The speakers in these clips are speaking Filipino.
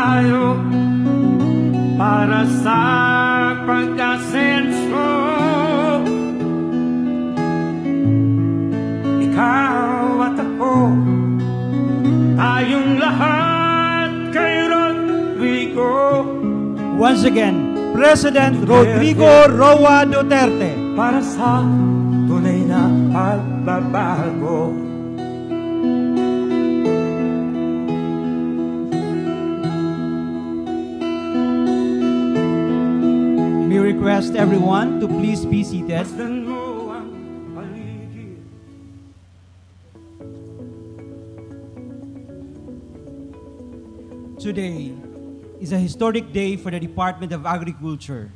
tayo para sa pagkasenso. Ikaw at ako, tayong lahat kay Rodrigo. Once again, President Rodrigo Roa Duterte. Para sa tunay na pagbabago. We request everyone to please be seated. Today is a historic day for the Department of Agriculture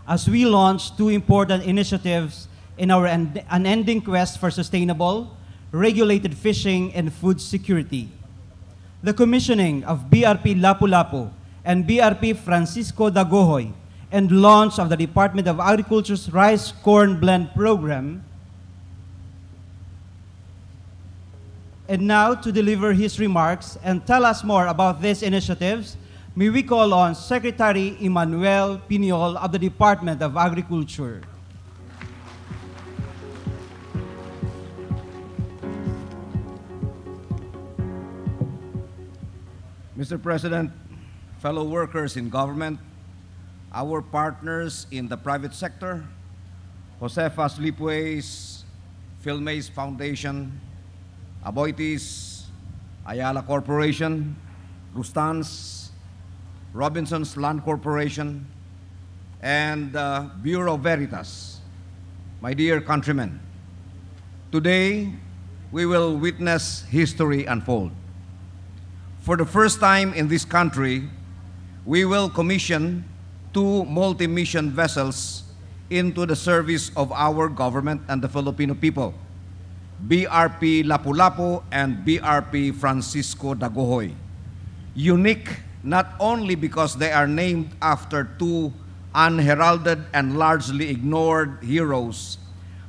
as we launch two important initiatives in our unending quest for sustainable, regulated fishing and food security. The commissioning of BRP Lapu-Lapu and BRP Francisco Dagohoy and launch of the Department of Agriculture's Rice Corn Blend Program. And now, to deliver his remarks and tell us more about these initiatives, may we call on Secretary Emmanuel Piñol of the Department of Agriculture. Mr. President, fellow workers in government, our partners in the private sector, Josefas Lipues, Philmays Foundation, Aboitiz, Ayala Corporation, Rustans, Robinson's Land Corporation, and Bureau Veritas. My dear countrymen, today we will witness history unfold. For the first time in this country, we will commission two multi-mission vessels into the service of our government and the Filipino people, BRP Lapu-Lapu and BRP Francisco Dagohoy. Unique not only because they are named after two unheralded and largely ignored heroes,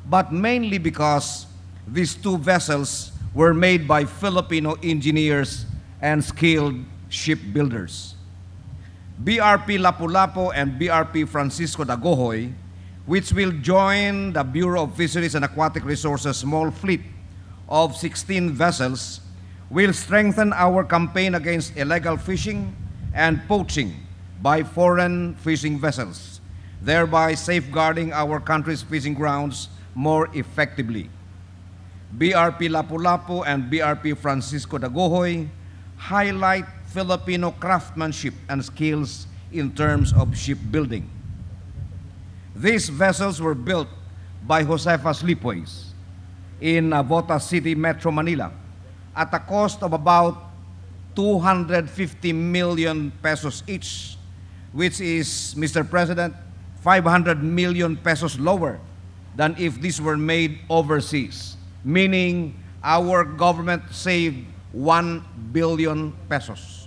but mainly because these two vessels were made by Filipino engineers and skilled shipbuilders. BRP Lapu-Lapu and BRP Francisco Dagohoy, which will join the Bureau of Fisheries and Aquatic Resources small fleet of 16 vessels, will strengthen our campaign against illegal fishing and poaching by foreign fishing vessels, thereby safeguarding our country's fishing grounds more effectively. BRP Lapu-Lapu and BRP Francisco Dagohoy highlight Filipino craftsmanship and skills in terms of shipbuilding. These vessels were built by Josefas Lipues in Navotas City, Metro Manila, at a cost of about 250 million pesos each, which is, Mr. President, 500 million pesos lower than if these were made overseas, meaning our government saved 1 billion pesos.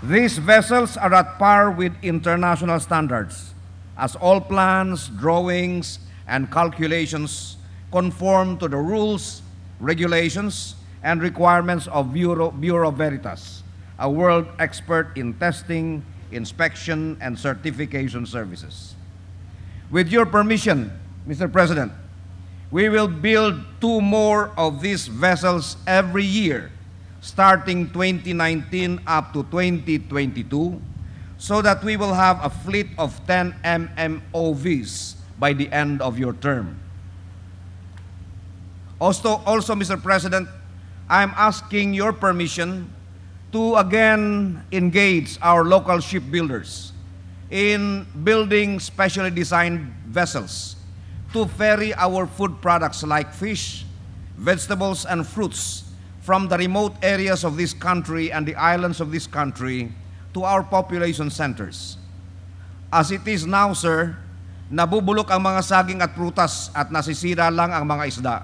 These vessels are at par with international standards, as all plans, drawings, and calculations conform to the rules, regulations, and requirements of Bureau Veritas, a world expert in testing, inspection, and certification services. With your permission, Mr. President, we will build two more of these vessels every year, starting 2019 up to 2022, so that we will have a fleet of 10 MMOVs by the end of your term. Also, Mr. President, I'm asking your permission to again engage our local shipbuilders in building specially designed vessels to ferry our food products like fish, vegetables, and fruits from the remote areas of this country and the islands of this country to our population centers. As it is now, sir, nabubulok ang mga saging at prutas at nasisira lang ang mga isda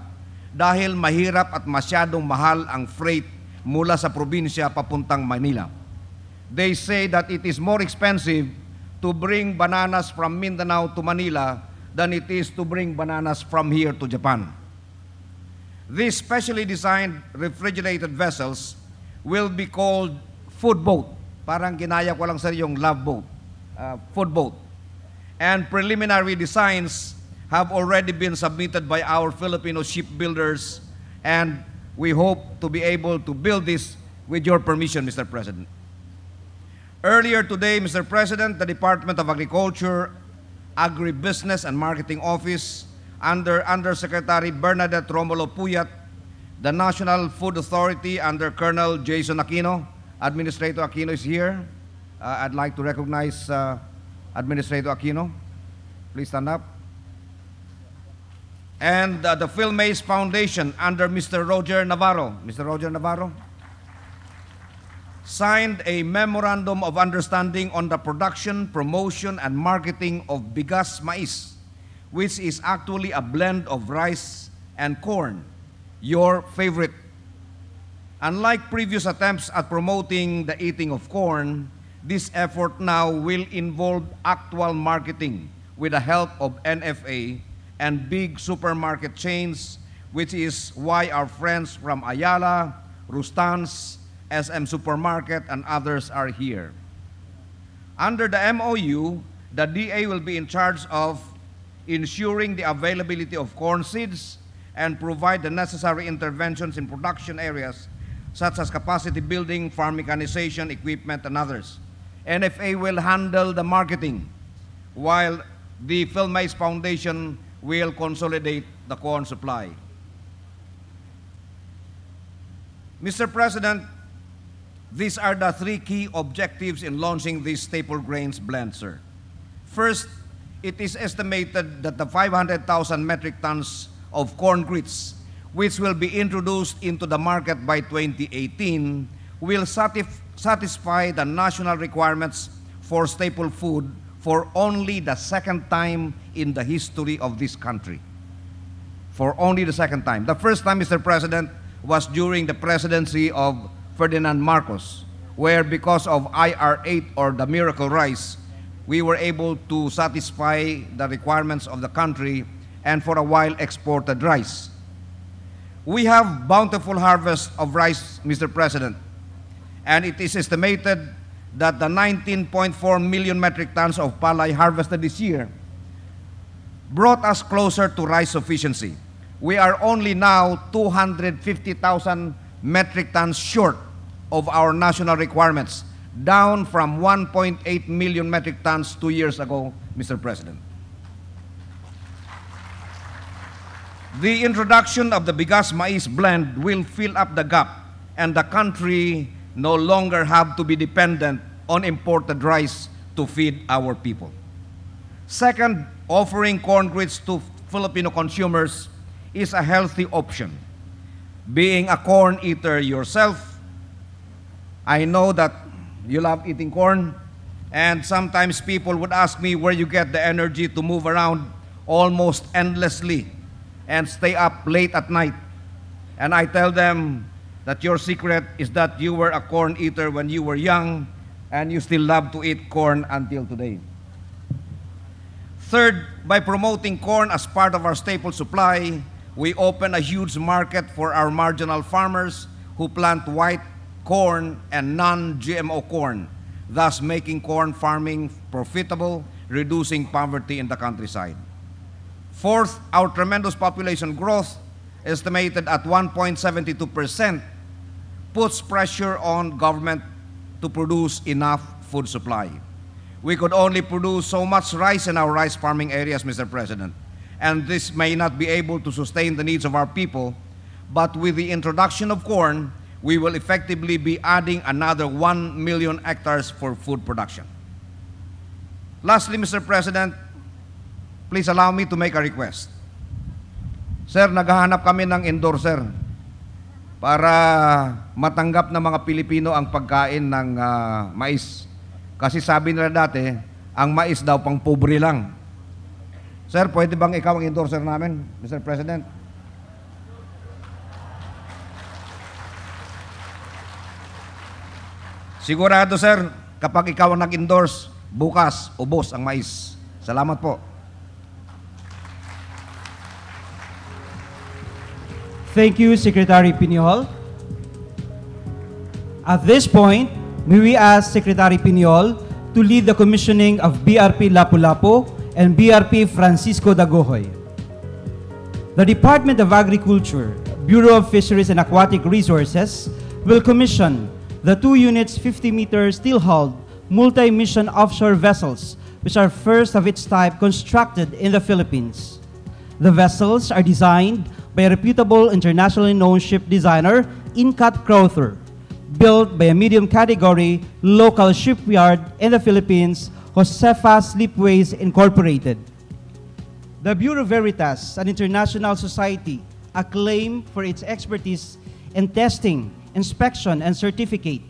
dahil mahirap at masyadong mahal ang freight mula sa probinsya papuntang Manila. They say that it is more expensive to bring bananas from Mindanao to Manila than it is to bring bananas from here to Japan. These specially designed refrigerated vessels will be called food boat. Parang ginaya ko lang sir yung love boat, food boat. And preliminary designs have already been submitted by our Filipino shipbuilders, and we hope to be able to build this with your permission, Mr. President. Earlier today, Mr. President, the Department of Agriculture, Agribusiness and Marketing Office, under Undersecretary Bernadette Romulo Puyat, the National Food Authority under Colonel Jason Aquino. Administrator Aquino is here. I'd like to recognize Administrator Aquino. Please stand up. And the Philmays Foundation under Mr. Roger Navarro. Mr. Roger Navarro signed a Memorandum of Understanding on the production, promotion, and marketing of bigas mais, which is actually a blend of rice and corn, your favorite. Unlike previous attempts at promoting the eating of corn, this effort now will involve actual marketing with the help of NFA and big supermarket chains, which is why our friends from Ayala, Rustan's, SM Supermarket, and others are here. Under the MOU, the DA will be in charge of ensuring the availability of corn seeds and provide the necessary interventions in production areas such as capacity building, farm mechanization, equipment, and others. NFA will handle the marketing, while the Philmays Foundation will consolidate the corn supply. Mr. President, these are the three key objectives in launching this staple grains blend, sir. First, it is estimated that the 500,000 metric tons of corn grits, which will be introduced into the market by 2018, will satisfy the national requirements for staple food for only the second time in the history of this country. For only the second time. The first time, Mr. President, was during the presidency of Ferdinand Marcos, where because of IR8 or the miracle rice, we were able to satisfy the requirements of the country and for a while exported rice. We have bountiful harvest of rice, Mr. President, and it is estimated that the 19.4 million metric tons of palay harvested this year brought us closer to rice sufficiency. We are only now 250,000 metric tons short of our national requirements, down from 1.8 million metric tons 2 years ago, Mr. President. The introduction of the bigas mais blend will fill up the gap, and the country no longer have to be dependent on imported rice to feed our people. Second, offering corn grits to Filipino consumers is a healthy option. Being a corn eater yourself, I know that you love eating corn, and sometimes people would ask me where you get the energy to move around almost endlessly and stay up late at night. And I tell them that your secret is that you were a corn eater when you were young and you still love to eat corn until today. Third, by promoting corn as part of our staple supply, we open a huge market for our marginal farmers who plant white corn and non-GMO corn, thus making corn farming profitable, reducing poverty in the countryside. Fourth, our tremendous population growth, estimated at 1.72%, puts pressure on government to produce enough food supply. We could only produce so much rice in our rice farming areas, Mr. President, and this may not be able to sustain the needs of our people, but with the introduction of corn, we will effectively be adding another 1 million hectares for food production. Lastly, Mr. President, please allow me to make a request. Sir, naghahanap kami ng endorser para matanggap ng mga Pilipino ang pagkain ng mais. Kasi sabi nila dati, ang mais daw pang pobre lang. Sir, pwede bang ikaw ang endorser namin, Mr. President? Sigurado, sir, kapag ikaw ang nag-endorse, bukas, ubos ang mais. Salamat po. Thank you, Secretary Pinihol. At this point, may we ask Secretary Piñol to lead the commissioning of BRP Lapu-Lapu and BRP Francisco Dagohoy. The Department of Agriculture, Bureau of Fisheries and Aquatic Resources will commission the 2 units 50-meter steel-hulled multi-mission offshore vessels, which are first of its type constructed in the Philippines. The vessels are designed by a reputable internationally known ship designer, Incat Crowther, built by a medium category local shipyard in the Philippines, Josefa Slipways Incorporated. The Bureau Veritas, an international society acclaimed for its expertise in testing, inspection, and certificate.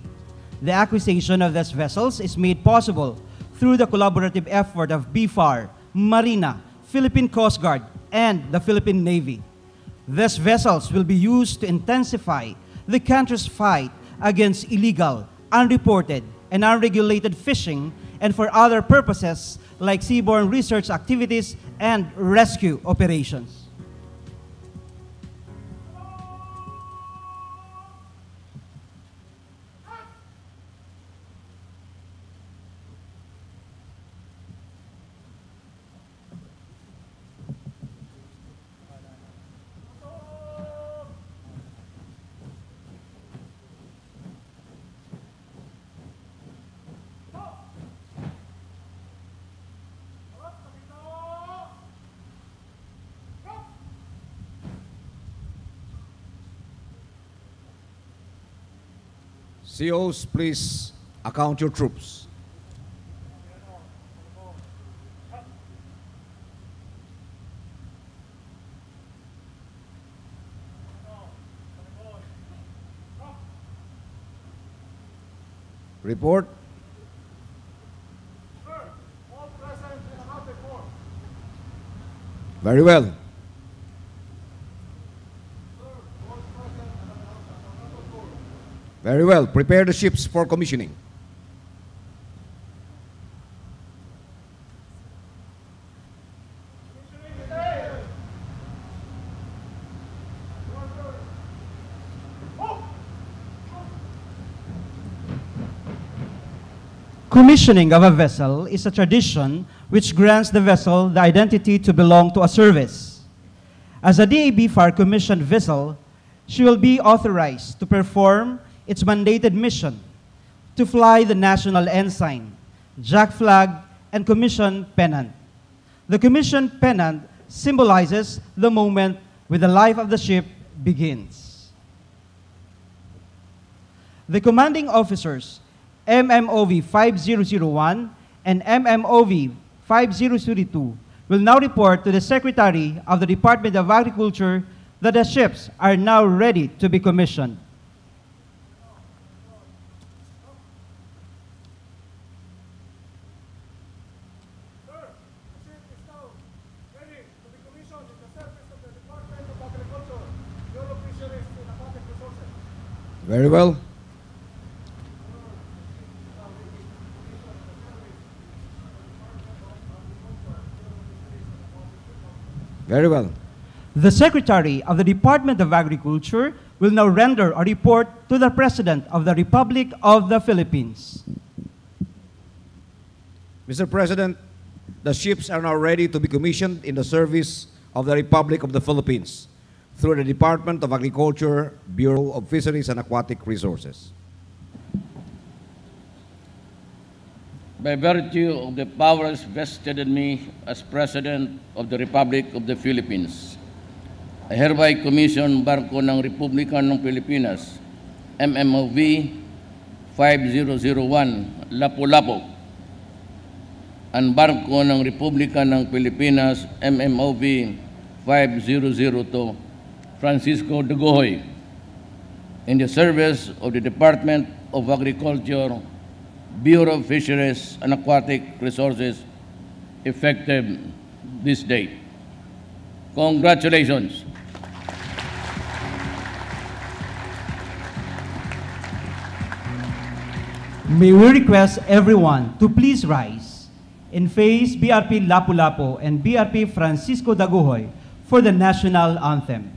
The acquisition of these vessels is made possible through the collaborative effort of BFAR, Marina, Philippine Coast Guard, and the Philippine Navy. These vessels will be used to intensify the country's fight against illegal, unreported, and unregulated fishing, and for other purposes like seaborne research activities and rescue operations. COs, please account your troops. Report. Sir, all present and accounted for. Very well. Very well. Prepare the ships for commissioning. Commissioning of a vessel is a tradition which grants the vessel the identity to belong to a service. As a DABFAR commissioned vessel, she will be authorized to perform its mandated mission to fly the national ensign, jack flag, and commission pennant. The commission pennant symbolizes the moment when the life of the ship begins. The commanding officers, MMOV 5001 and MMOV 5002, will now report to the Secretary of the Department of Agriculture that the ships are now ready to be commissioned. Very well. Very well. The Secretary of the Department of Agriculture will now render a report to the President of the Republic of the Philippines. Mr. President, the ships are now ready to be commissioned in the service of the Republic of the Philippines through the Department of Agriculture, Bureau of Fisheries and Aquatic Resources. By virtue of the powers vested in me as President of the Republic of the Philippines, I hereby commission barko ng Republika ng Pilipinas, MMOV 5001, Lapu-Lapu, and barko ng Republika ng Pilipinas, MMOV 5002, Francisco Dagohoy, in the service of the Department of Agriculture, Bureau of Fisheries and Aquatic Resources, effective this date. Congratulations. May we request everyone to please rise and face BRP Lapu-Lapu and BRP Francisco Dagohoy for the national anthem.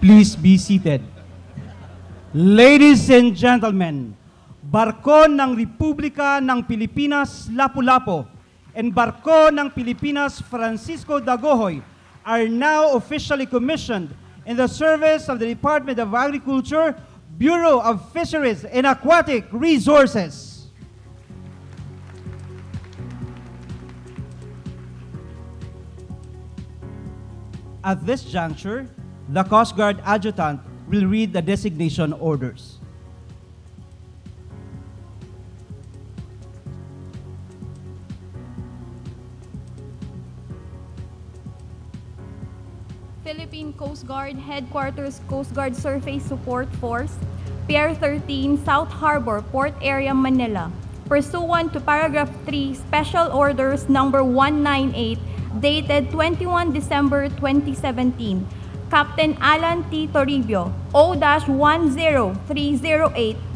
Please be seated. Ladies and gentlemen, barko ng Republika ng Pilipinas Lapu-Lapu and barko ng Pilipinas Francisco Dagohoy are now officially commissioned in the service of the Department of Agriculture, Bureau of Fisheries and Aquatic Resources. At this juncture, the Coast Guard Adjutant will read the designation orders. Philippine Coast Guard Headquarters Coast Guard Surface Support Force, Pier 13, South Harbor, Port Area, Manila. Pursuant to Paragraph 3, Special Orders Number 198, dated 21 December 2017, Captain Alan T. Toribio, O-10308,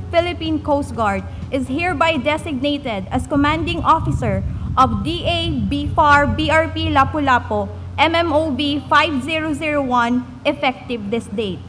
Philippine Coast Guard, is hereby designated as Commanding Officer of DA BFAR BRP Lapu-Lapu, MMOB 5001, effective this date.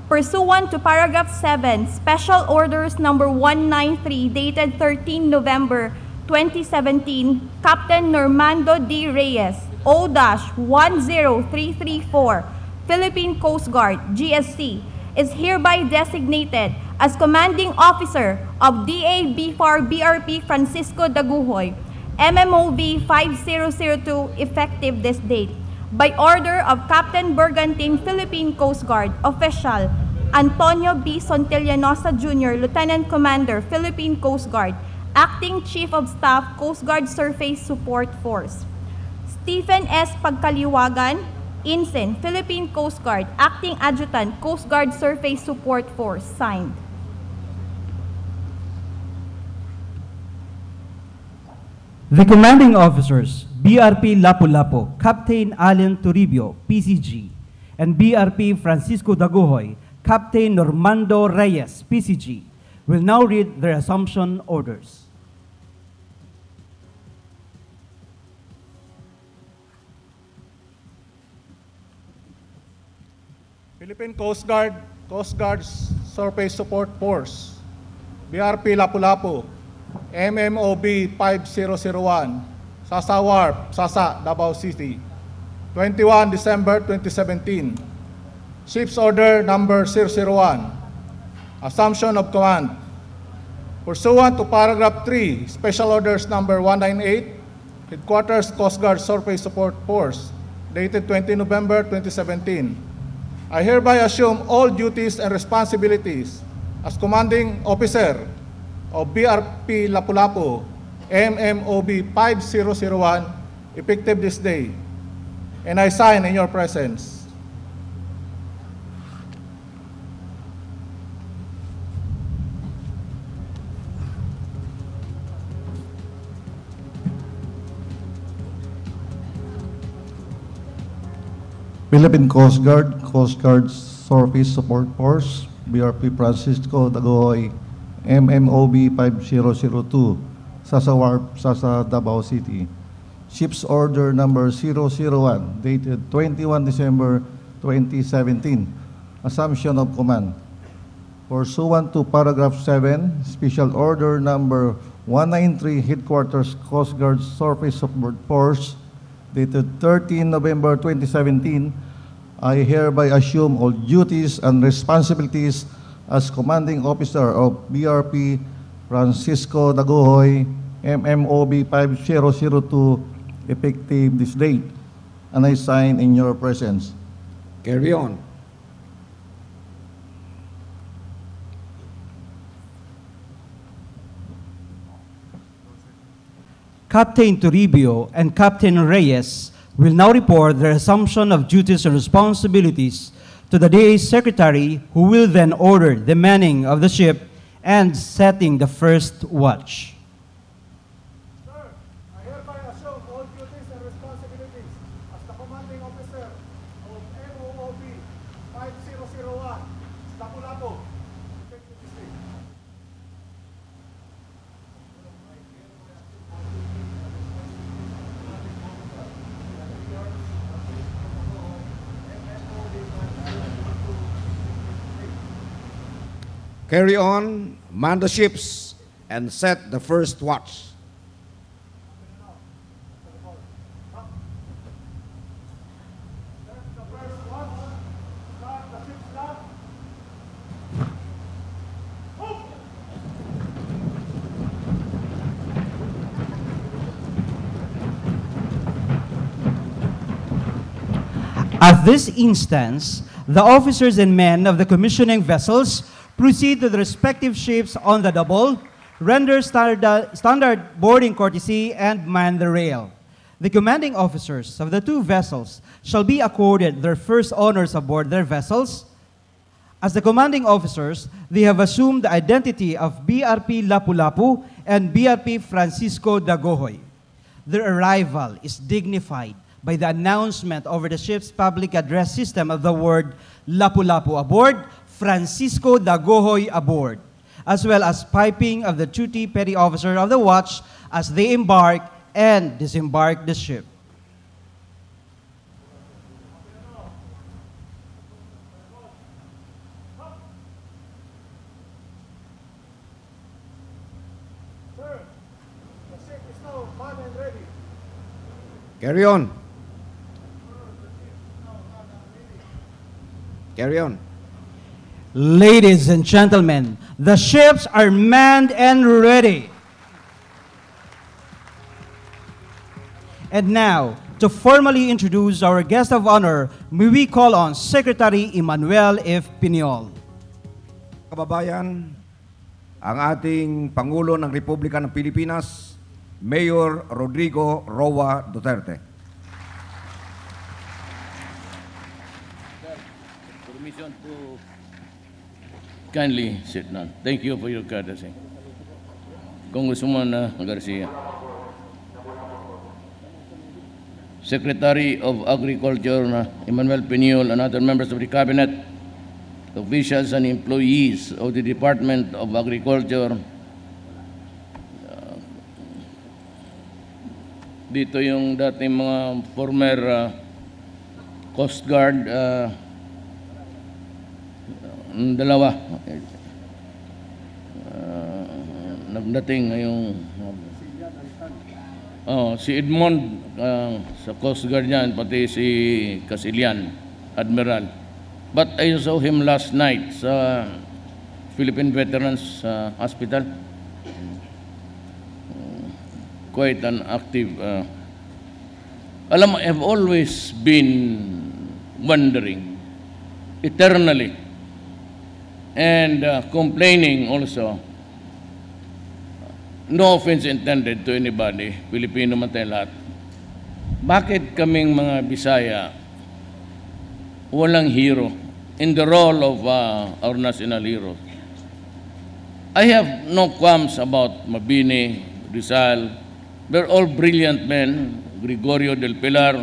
Pursuant to Paragraph 7, Special Orders Number 193, dated 13 November 2017, Captain Normando D. Reyes, O-10334, Philippine Coast Guard, GSC, is hereby designated as Commanding Officer of DA BFAR BRP Francisco Dagohoy, MMOB 5002, effective this date. By order of Captain Bergantin, Philippine Coast Guard, Official Antonio B. Sontillanosa Jr., Lieutenant Commander, Philippine Coast Guard, Acting Chief of Staff, Coast Guard Surface Support Force. Stephen S. Pagkaliwagan, Ensign, Philippine Coast Guard, Acting Adjutant, Coast Guard Surface Support Force, signed. The commanding officers, BRP Lapu-Lapu, Captain Alan Toribio, PCG, and BRP Francisco Dagohoy, Captain Normando Reyes, PCG, will now read their assumption orders. Philippine Coast Guard, Coast Guard Surface Support Force, BRP Lapu-Lapu, MMOB 5001, Sasa Wharf, Sasa, Davao City, 21 December 2017. Ship's Order Number 001, Assumption of Command. Pursuant to Paragraph 3, Special Orders Number 198, Headquarters Coast Guard Surface Support Force, dated 20 November 2017. I hereby assume all duties and responsibilities as Commanding Officer of BRP Lapu-Lapu, MMOB 5001, effective this day, and I sign in your presence. Philippine Coast Guard, Coast Guard Surface Support Force, BRP Francisco Dagohoy, MMOB 5002, Sasa Wharf, Sasa, Davao City. Ship's Order Number 001, dated 21 December 2017. Assumption of Command. Pursuant to Paragraph 7, Special Order Number 193, Headquarters Coast Guard Surface Support Force, dated 13 November 2017, I hereby assume all duties and responsibilities as Commanding Officer of BRP Francisco Dagohoy, MMOB 5002, effective this date, and I sign in your presence. Carry on. Captain Toribio and Captain Reyes will now report their assumption of duties and responsibilities to the DA Secretary, who will then order the manning of the ship and setting the first watch. Sir, I hereby assume all duties and responsibilities as the Commanding Officer of MOOB 5001, Lapu-Lapu, effective this day. Carry on, man the ships, and set the first watch. At this instance, the officers and men of the commissioning vessels proceed to the respective ships on the double, render standard boarding courtesy, and man the rail. The commanding officers of the two vessels shall be accorded their first honors aboard their vessels. As the commanding officers, they have assumed the identity of BRP Lapu-Lapu and BRP Francisco Dagohoy. Their arrival is dignified by the announcement over the ship's public address system of the word Lapu-Lapu aboard, Francisco Dagohoy aboard, as well as piping of the duty petty officer of the watch as they embark and disembark the ship. Sir, the ship is now manned and ready. Carry on. Carry on. Ladies and gentlemen, the ships are manned and ready. And now, to formally introduce our guest of honor, may we call on Secretary Emmanuel F. Piñol. Kababayan, ang ating Pangulo ng Republika ng Pilipinas, Mayor Rodrigo Roa Duterte. Permission to kindly sit down. Thank you for your courtesy. Congresswoman Garcia. Secretary of Agriculture Emmanuel Piñol and other members of the Cabinet, officials and employees of the Department of Agriculture. Dito yung dating mga former Coast Guard, dalawa. Nagdating ngayong si Edmond sa Coast Guard yan, pati si Casilian, Admiral. But I saw him last night sa Philippine Veterans Hospital. Quite an active. Alam mo, I've always been wondering, eternally, and complaining also. No offense intended to anybody, Pilipino man tayo lahat. Bakit kaming mga Bisaya walang hero in the role of our national heroes? I have no qualms about Mabini, Rizal. They're all brilliant men. Gregorio del Pilar,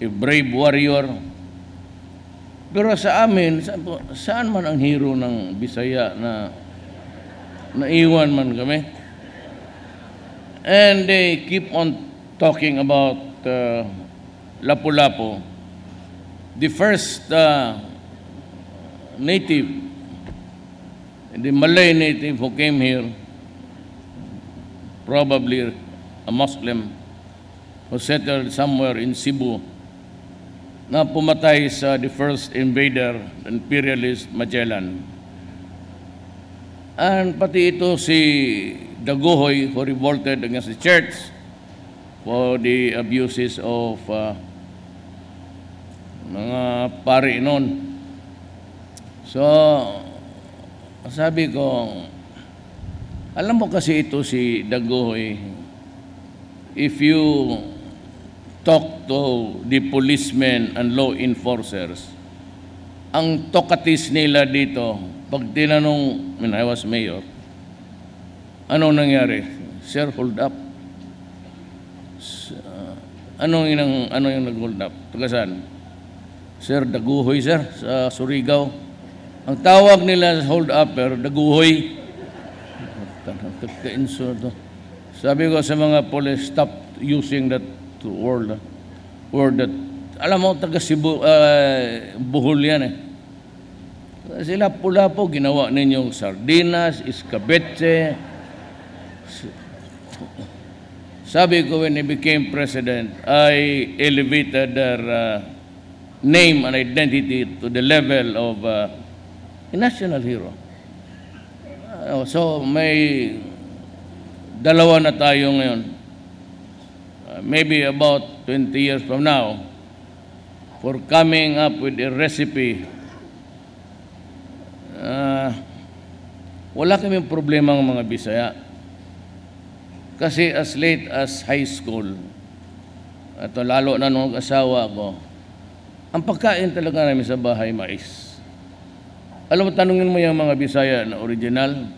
a brave warrior. Pero sa amin, saan man ang hero ng Bisaya na naiwan man kami? And they keep on talking about Lapu-Lapu. The first native, the Malay native who came here, probably a Muslim, who settled somewhere in Cebu, na pumatay sa the first invader, imperialist Magellan. And pati ito si Dagohoy, who revolted against the church for the abuses of mga pari noon. So, sabi ko, alam mo kasi ito si Dagohoy, if you talk to the policemen and law enforcers, ang tokatis nila dito, pag tinanong, when I was mayor, ano nangyari? Sir, hold up. Ano yung nag-hold up? Tagasan? Sir, Dagohoy, sir, sa Surigao. Ang tawag nila hold upper, Dagohoy. Sabi ko sa mga police, stop using that word that, alam mo, taga Cebu, Bohol yan eh. Sila Lapu-Lapu, ginawa ninyong sardinas, iskabetse. Sabi ko, when he became president, I elevated their name and identity to the level of a national hero. So may dalawa na tayo ngayon. Maybe about 20 years from now, for coming up with a recipe. Wala kaming problema ng mga Bisaya. Kasi as late as high school, at lalo na nung asawa ko, ang pagkain talaga namin sa bahay, mais. Alam mo, tanungin mo yung mga Bisaya na original,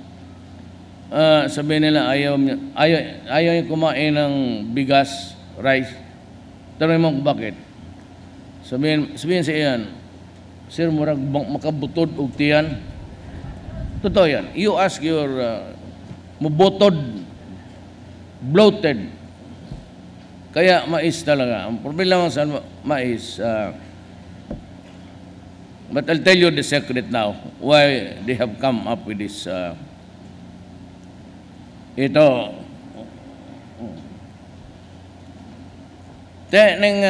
sabihin nila ayaw yung kumain ng bigas, rice. Tanungin mo kung bakit. Sabihin sa iyan, sir, murag makabutod og tiyan. Totoo yan. You ask your mubotod, bloated. Kaya mais talaga. Ang problema sa mais, but I'll tell you the secret now, why they have come up with this. Ito. Teneng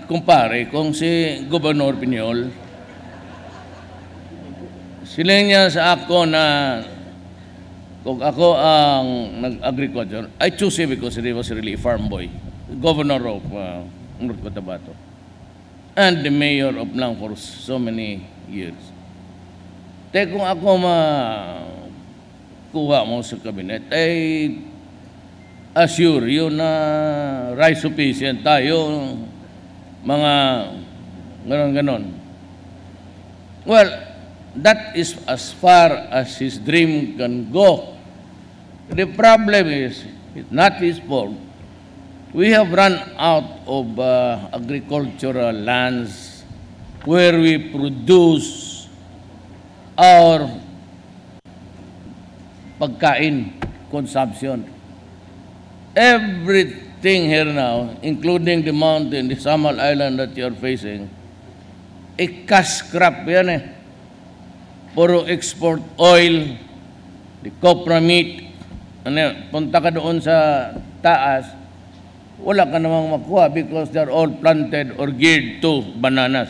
kumpare, kung si Gobernador Piñol, sila niya sa ako na kung ako ang nag-agriculture, I choose him because he was really a farm boy, governor of North Cotabato, and the mayor of Lang for so many years. Te kung ako kuha mo sa kabinet, ay assure you na rice sufficient tayo, mga ganon-ganon. Well, that is as far as his dream can go. The problem is, it's not his fault. We have run out of agricultural lands where we produce our pagkain, consumption. Everything here now, including the mountain, the Samal Island that you are facing, cash crop yan eh. Puro export oil, the copra meat, punta ka doon sa taas, wala ka namang makuha because they're all planted or geared to bananas.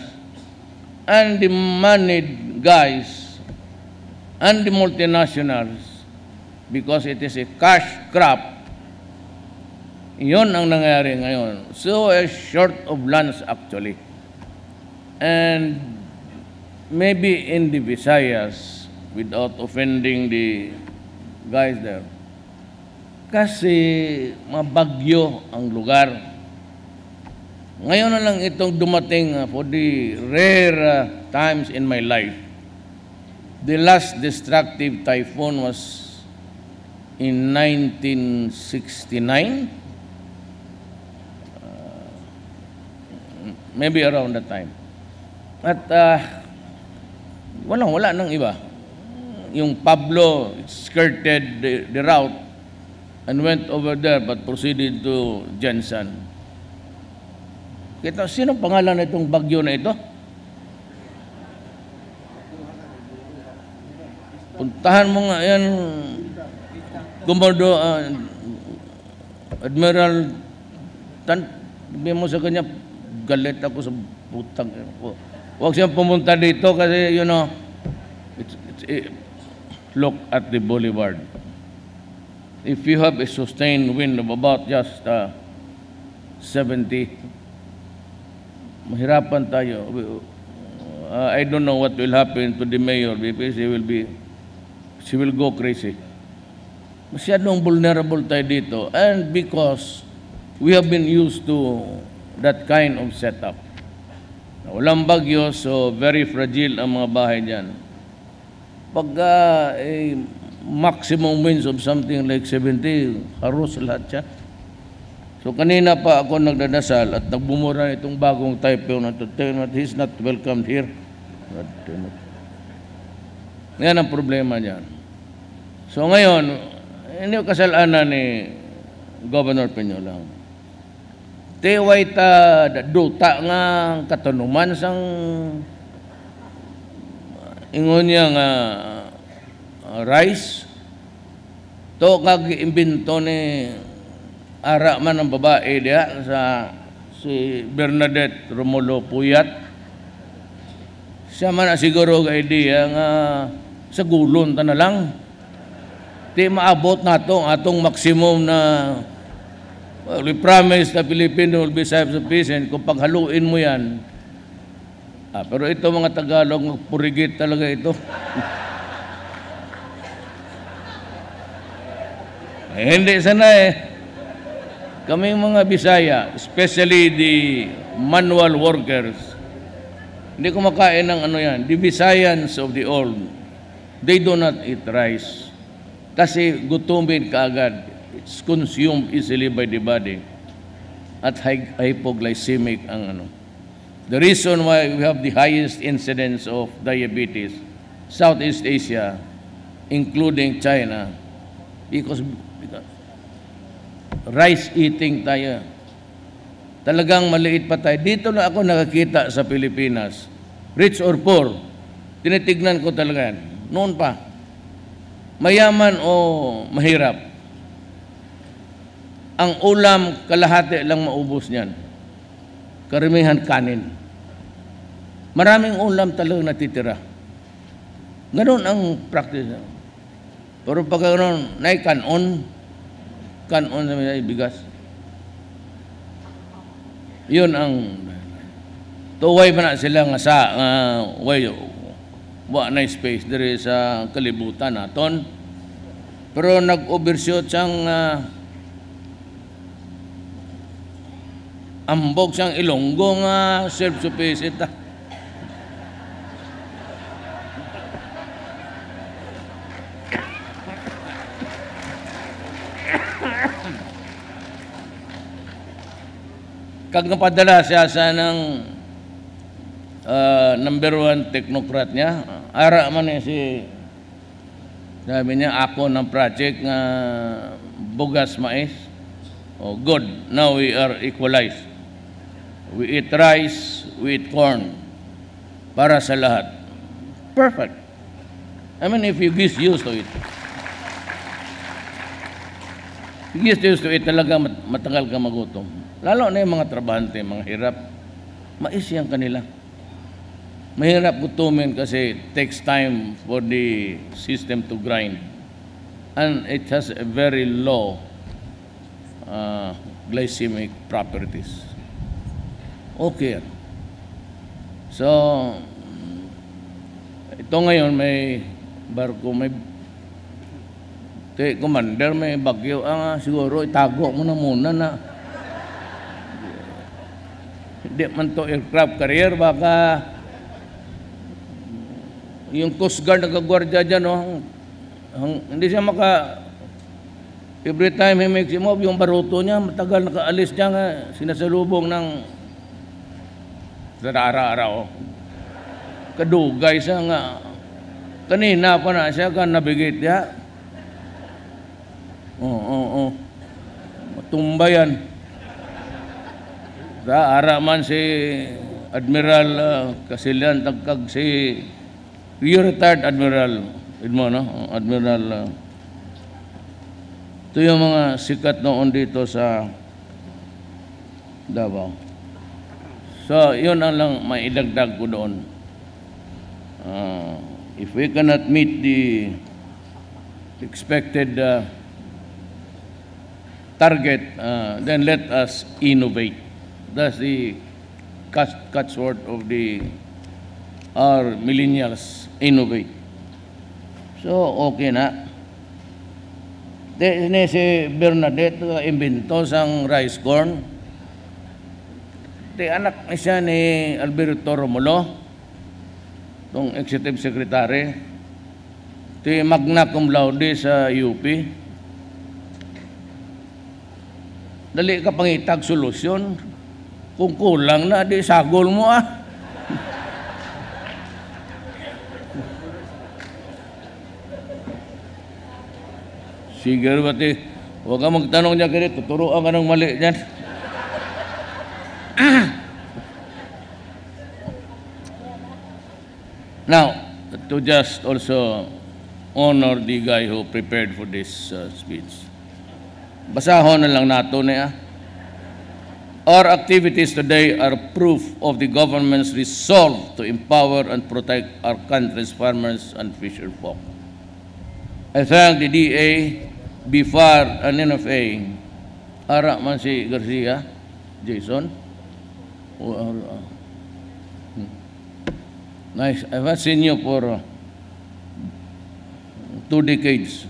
And the moneyed guys and the multinationals, because it is a cash crop, yun ang nangyari ngayon. So, short of lands actually. And maybe in the Visayas, without offending the guys there, kasi mabagyo ang lugar. Ngayon na lang itong dumating for the rare times in my life. The last destructive typhoon was in 1969, maybe around that time. At wala nang iba. Yung Pablo skirted the route and went over there but proceeded to Jensen. Kita, sino pangalan na itong bagyo na ito? Puntahan mo nga yan, Gumordo, Admiral sabi mo sa kanya, galit ako sa putang. Huwag siyang pumunta dito kasi, you know, look at the boulevard. If you have a sustained wind of about just 70, mahirapan tayo. I don't know what will happen to the mayor because she will go crazy. Masyadong vulnerable tayo dito, and because we have been used to that kind of setup. Walang bagyo, so very fragile ang mga bahay dyan. Pag maximum winds of something like 70, haros lahat siya. So kanina pa ako nagdadasal at nagbumura itong bagong typhoon na to, he's not welcomed here. Yan ang problema dyan. So ngayon, hindi ko kasalanan ni Governor Peña lang. Teway ta duta nga katanuman sang ingon niya nga rice, to kag-imbento ni ara man ang babae diya sa si Bernadette Romulo Puyat. Siya man siguro ang idea nga sa gulon ta na lang. Di maabot na to atong maximum na well, we promise the Filipino will be self-sufficient kung paghaluin mo yan. Pero ito mga Tagalog, magpurigit talaga ito. Hindi sana Kami mga Bisaya, especially the manual workers, hindi kumakain ng ano yan. The Visayans of the old, they do not eat rice. Kasi gutumin kaagad. It's consumed easily by the body. At hypoglycemic ang ano. The reason why we have the highest incidence of diabetes, Southeast Asia, including China, because rice eating tayo. Talagang maliit pa tayo. Dito na ako nakakita sa Pilipinas, rich or poor, tinitignan ko talaga yan. Noon pa, mayaman o mahirap, ang ulam kalahati lang maubos niyan. Karamihan kanin. Maraming ulam talagang natitira. Ganon ang practice. Pero pag ganon, kanon sa may bigas. Yun ang tuway pa na sila nga sa wa na space diri sa kalibutan naton. Pero nag-overshoot siyang ambog siyang Ilonggo nga self-sufficient. Kag napadala siya sa ng number 1 technocrat niya, ara man si sabi niya ako ng project nga bugas mais. Oh, good, now we are equalized. We eat rice, we eat corn para sa lahat. Perfect. I mean, if you get used to it. If you get used to it, talaga matagal ka magutom. Lalo na yung mga trabahante, mga hirap, maisiyang kanila. Mahirap gutumin kasi it takes time for the system to grind. And it has a very low glycemic properties. Okay. So, ito ngayon may barko, may commander, may bagyo. Siguro itago mo na muna na hindi man to aircraft carrier, baka yung Coast Guard nagagwardya dyan, hindi siya every time he makes him move, yung baruto niya, matagal nakaalis niya nga, sinasalubong ng ara-ara, kadugay siya nga, kanina pa na siya ka navigate niya. Matumba yan. Ara man si Admiral Casilian, tagkag si retired Admiral Admiral ito yung mga sikat noon dito sa Davao. So yun ang lang maidagdag ko doon. If we cannot meet the expected target, then let us innovate. That's the catchword of our millennials, innovate. So, okay na. Si Bernadette, imbento sang rice corn. Anak ni siya ni Alberto Romulo, itong executive secretary. Magna cum laude sa UP. Dali ka pangitag solusyon. Kung kulang na, di sagol mo Sige bati, huwag ka magtanong niya ganito, tuturuan ka ng mali dyan. Now, to just also honor the guy who prepared for this speech. Basahon na lang nato niya. Our activities today are proof of the government's resolve to empower and protect our country's farmers and fisher folk. I thank the DA, BFAR, and NFA. Ara man si Garcia, Jason. Nice. I've seen you for 2 decades.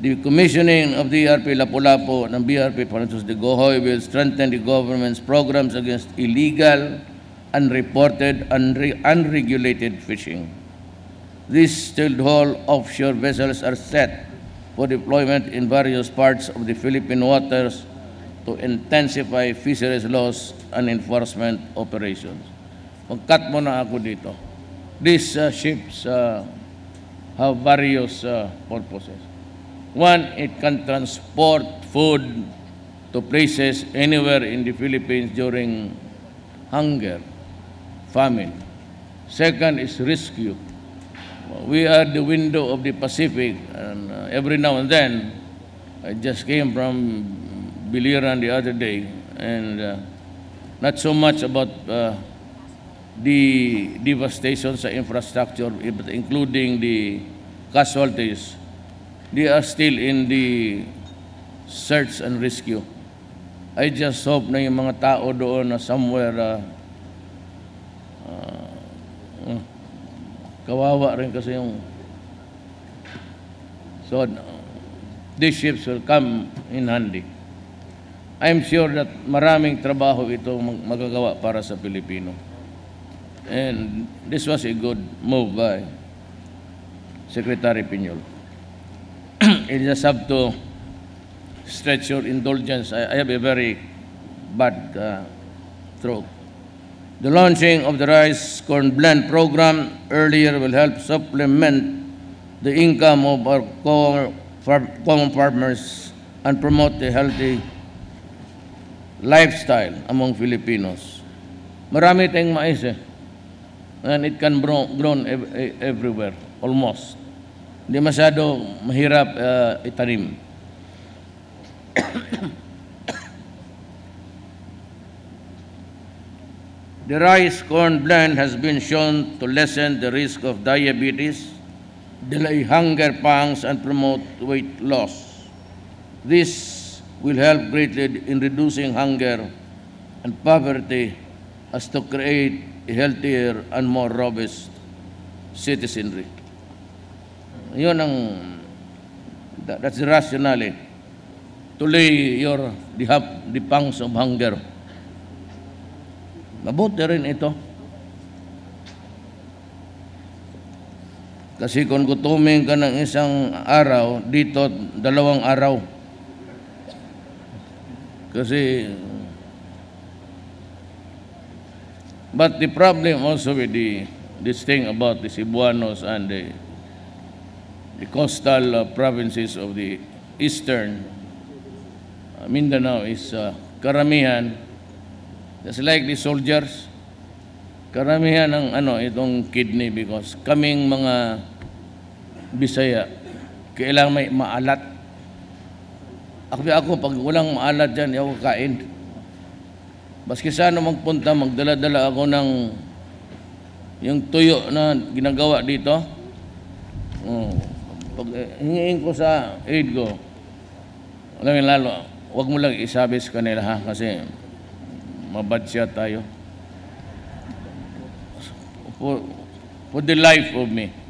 The commissioning of the BRP Lapu-Lapu and BRP Francisco Dagohoy will strengthen the government's programs against illegal, unreported, unregulated fishing. These stilled-haul offshore vessels are set for deployment in various parts of the Philippine waters to intensify fisheries laws and enforcement operations. Mag-cut mo na ako dito. These ships have various purposes. One, it can transport food to places anywhere in the Philippines during hunger, famine. Second is rescue. We are the window of the Pacific, and every now and then, I just came from Biliran the other day, and not so much about the devastation sa infrastructure, but including the casualties. They are still in the search and rescue. I just hope na yung mga tao doon na somewhere kawawa rin kasi yung so these ships will come in handy. I'm sure that maraming trabaho ito magagawa para sa Pilipino. And this was a good move by Secretary Piñol. You just have to stretch your indulgence. I have a very bad throat. The launching of the rice corn blend program earlier will help supplement the income of our common farmers and promote a healthy lifestyle among Filipinos. Marami tayong mais and it can grown everywhere, almost. Hindi masyado mahirap itanim. The rice corn blend has been shown to lessen the risk of diabetes, delay hunger pangs, and promote weight loss. This will help greatly in reducing hunger and poverty as to create a healthier and more robust citizenry. Yun ang, that's the rationale. To lay the pangs of hunger. Mabuti rin ito. Kasi kung gutumin ka ng isang araw, dito 2 araw. Kasi, but the problem also with this thing about the Cebuanos and the coastal provinces of the eastern Mindanao is karamihan, just like the soldiers, karamihan ng itong kidney because kaming mga Bisaya, kailangan may maalat. Ako pag walang maalat dyan, ako kain. Baski sana magpunta, magdala-dala ako ng yung tuyo na ginagawa dito. Pag hingiin ko sa aid ko, lalo, huwag mo lang isabi sa kanila ha, kasi mabadsya tayo. For the life of me,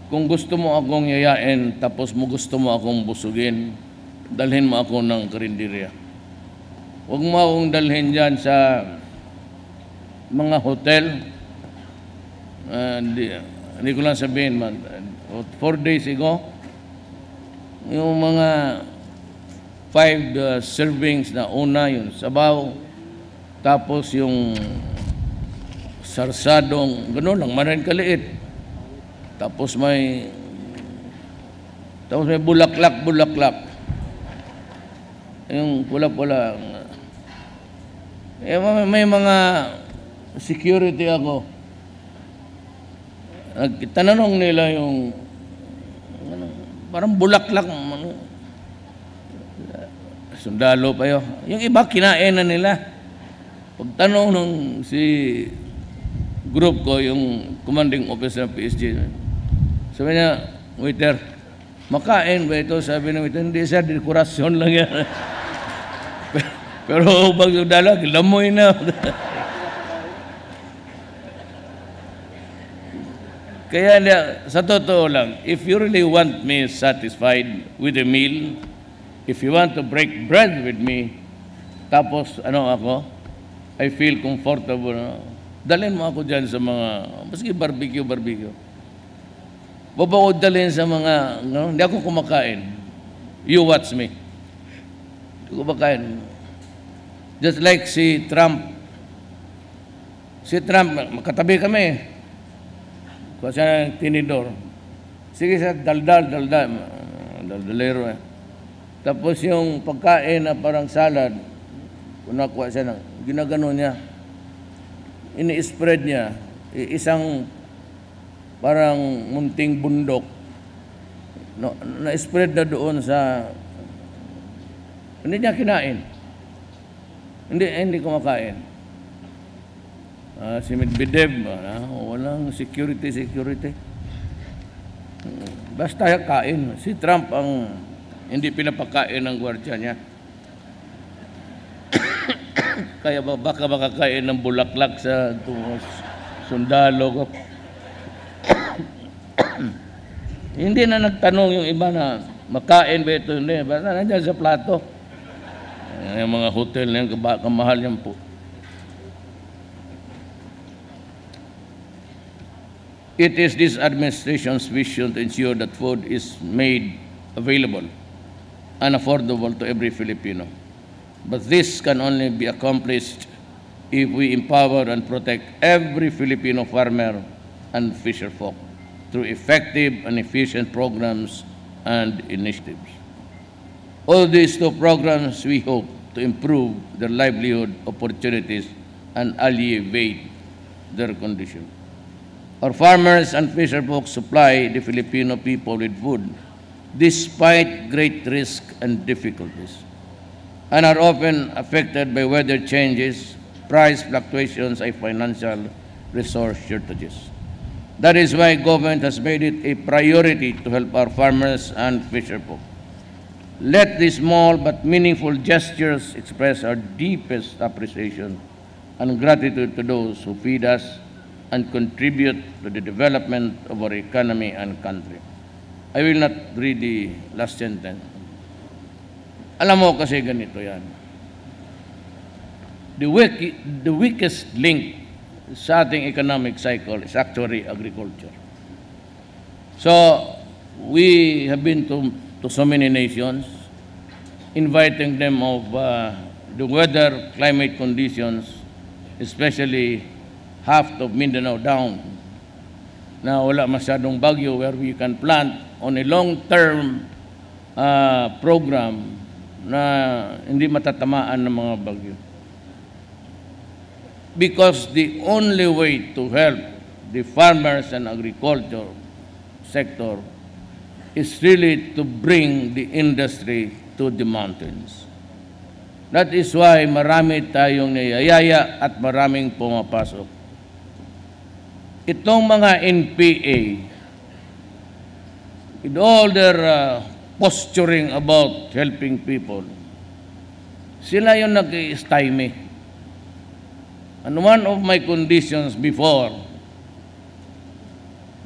kung gusto mo akong yayain, tapos gusto mo akong busugin, dalhin mo ako ng karinderya. Huwag mo akong dalhin dyan sa mga hotel. Hindi ko lang sabihin, 4 days ago, yung mga 5 servings na una, yung sabaw, tapos yung sarsadong, gano'n lang, maraming kaliit. Tapos may bulaklak. Yung pula-pula. May mga security ako. Tananong nila yung parang bulaklak, sundalo pa yun. Yung iba, kinain na nila. Pagtanong nung si group ko, yung commanding officer ng PSG, sabi niya, waiter, makain ba ito? Sabi ng waiter, hindi sir, dekorasyon lang yan. Pero pag sundalo, lamoy na. Kaya sa totoo lang, if you really want me satisfied with a meal, if you want to break bread with me, tapos ako, I feel comfortable, dalhin mo ako dyan sa mga, maski barbecue. Baba ko dalhin sa mga, hindi ako kumakain. You watch me. Hindi ko kumakain. Just like si Trump. Si Trump, makatabi kami. Kung siya ng tinidor. Sige siya, daldalero eh. Tapos yung pagkain na parang salad, kung nakuha siya ng, ginagano niya, ini-spread niya, isang parang munting bundok, na-spread na doon sa, hindi niya kinain. Hindi kumakain. Si Medvedev, walang security. Basta kain. Si Trump ang hindi pinapakain ng gwardiya niya. Kaya baka makakain ng bulaklak sa sundalo ko. Hindi na nagtanong yung iba na makain ba ito? Hindi. Basta nandiyan sa plato. Yung mga hotel na yung kamahal yan po. It is this administration's vision to ensure that food is made available and affordable to every Filipino. But this can only be accomplished if we empower and protect every Filipino farmer and fisherfolk through effective and efficient programs and initiatives. All these two programs, we hope to improve their livelihood opportunities and alleviate their condition. Our farmers and fisherfolk supply the Filipino people with food despite great risk and difficulties, and are often affected by weather changes, price fluctuations, and financial resource shortages. That is why government has made it a priority to help our farmers and fisherfolk. Let these small but meaningful gestures express our deepest appreciation and gratitude to those who feed us and contribute to the development of our economy and country. I will not read the last sentence. Alam mo kasi ganito yan. The weakest link sa ating economic cycle is actually agriculture. So, we have been to so many nations, inviting them of the weather, climate conditions, especially half of Mindanao down, na wala masyadong bagyo, where we can plant on a long-term program na hindi matatamaan ng mga bagyo. Because the only way to help the farmers and agriculture sector is really to bring the industry to the mountains. That is why marami tayong niyayaya at maraming pumapasok. Itong mga NPA, with all their posturing about helping people, sila yung nag-stymie. And one of my conditions before,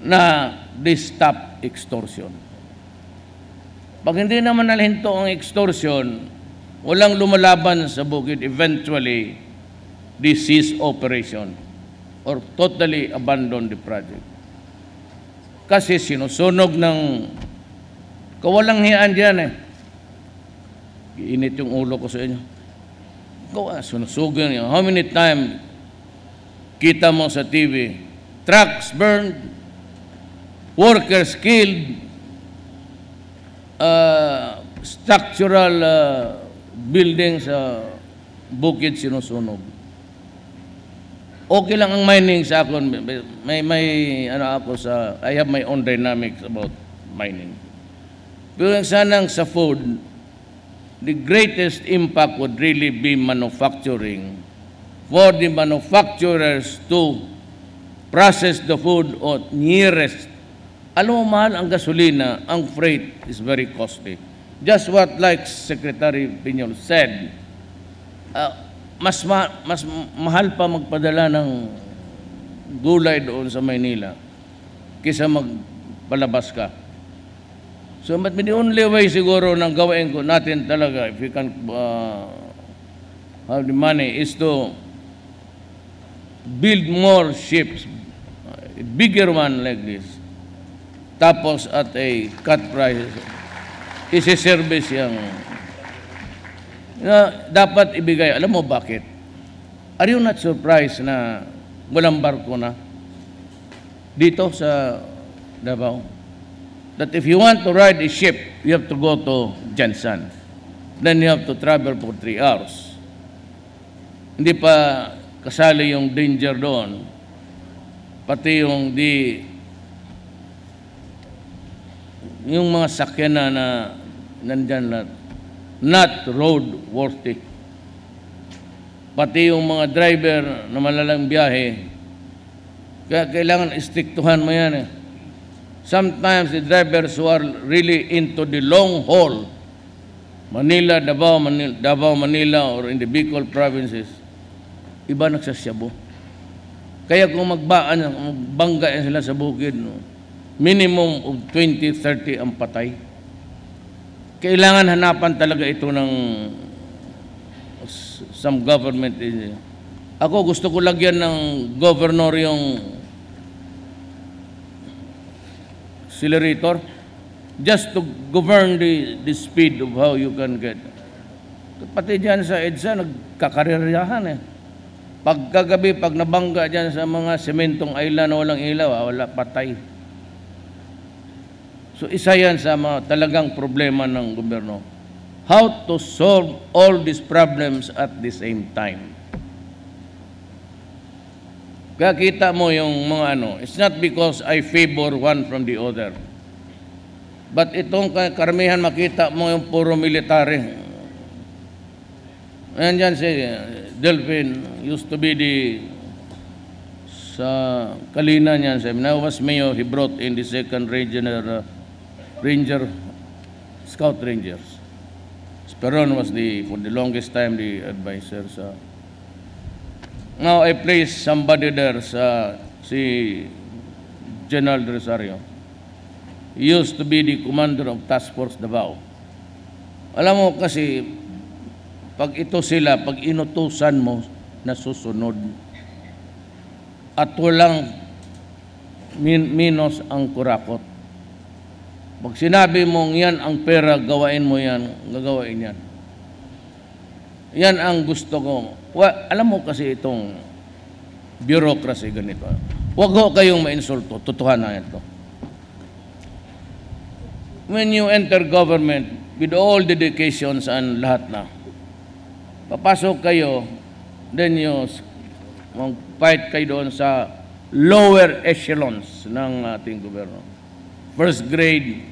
na they stop extortion. Pag hindi naman nalhinto ang extortion, walang lumalaban sa bukid, eventually, they cease operation or totally abandon the project. Kasi sinusunog ng kawalang hiyaan dyan eh. Iinit yung ulo ko sa inyo. Sinusugan niya. How many times kita mo sa TV, trucks burned, workers killed, structural buildings sa bukid sinusunog. Okay lang ang mining sa akin. I have my own dynamics about mining. Pero sanang sa food, the greatest impact would really be manufacturing, for the manufacturers to process the food or nearest. Alam mo, mahal ang gasolina, ang freight is very costly. Just what like Secretary Piñol said, mas mahal pa magpadala ng gulay doon sa Maynila kaysa magpalabas ka. So, but the only way siguro ng gawin ko natin talaga, if we can have the money, is to build more ships, a bigger one like this, tapos at a cut price, isi-service yung dapat ibigay. Alam mo bakit? Are you not surprised na walang barko na dito sa Davao? That if you want to ride a ship, you have to go to Jansan. Then you have to travel for 3 hours. Hindi pa kasali yung danger doon. Pati yung yung mga sakyan na nandyan na not road worthy. Pati yung mga driver na malalang biyahe, kaya kailangan istiktuhan mo yan eh. Sometimes the drivers who are really into the long haul, Manila, Davao, Manila, or in the Bicol provinces, iba nagsasyabo. Kaya kung magbangga yan sila sa bukid, no, minimum of 20, 30 ang patay. Kailangan hanapan talaga ito ng some government. Ako gusto ko lagyan ng governor yung accelerator just to govern the speed of how you can get. Pati dyan sa EDSA, nagkakareryahan eh. Pagkagabi, pag nabangga dyan sa mga sementong island na walang ilaw, wala, patay. So isa yan sa mga talagang problema ng gobyerno. How to solve all these problems at the same time. Kaya kita mo yung mga it's not because I favor one from the other. But itong karamihan makita mo yung puro military. Ayan dyan si Delphine, used to be sa Kalina niyan. When I was mayor, he brought in the 2nd Regional Scout Rangers. Speron was for the longest time the advisor sa. Now I place somebody there si General Rosario. He used to be the commander of Task Force Davao. Alam mo kasi, pag inutusan mo, nasusunod. At walang minos ang kurakot. Pag sinabi mong yan ang pera, gawain mo yan, gagawain yan. Yan ang gusto ko. Alam mo kasi itong bureaucracy ganito. Huwag ho kayong mainsulto. Totohanan ito. When you enter government with all dedications and lahat na, papasok kayo, then you fight kayo doon sa lower echelons ng ating gobyerno. First grade,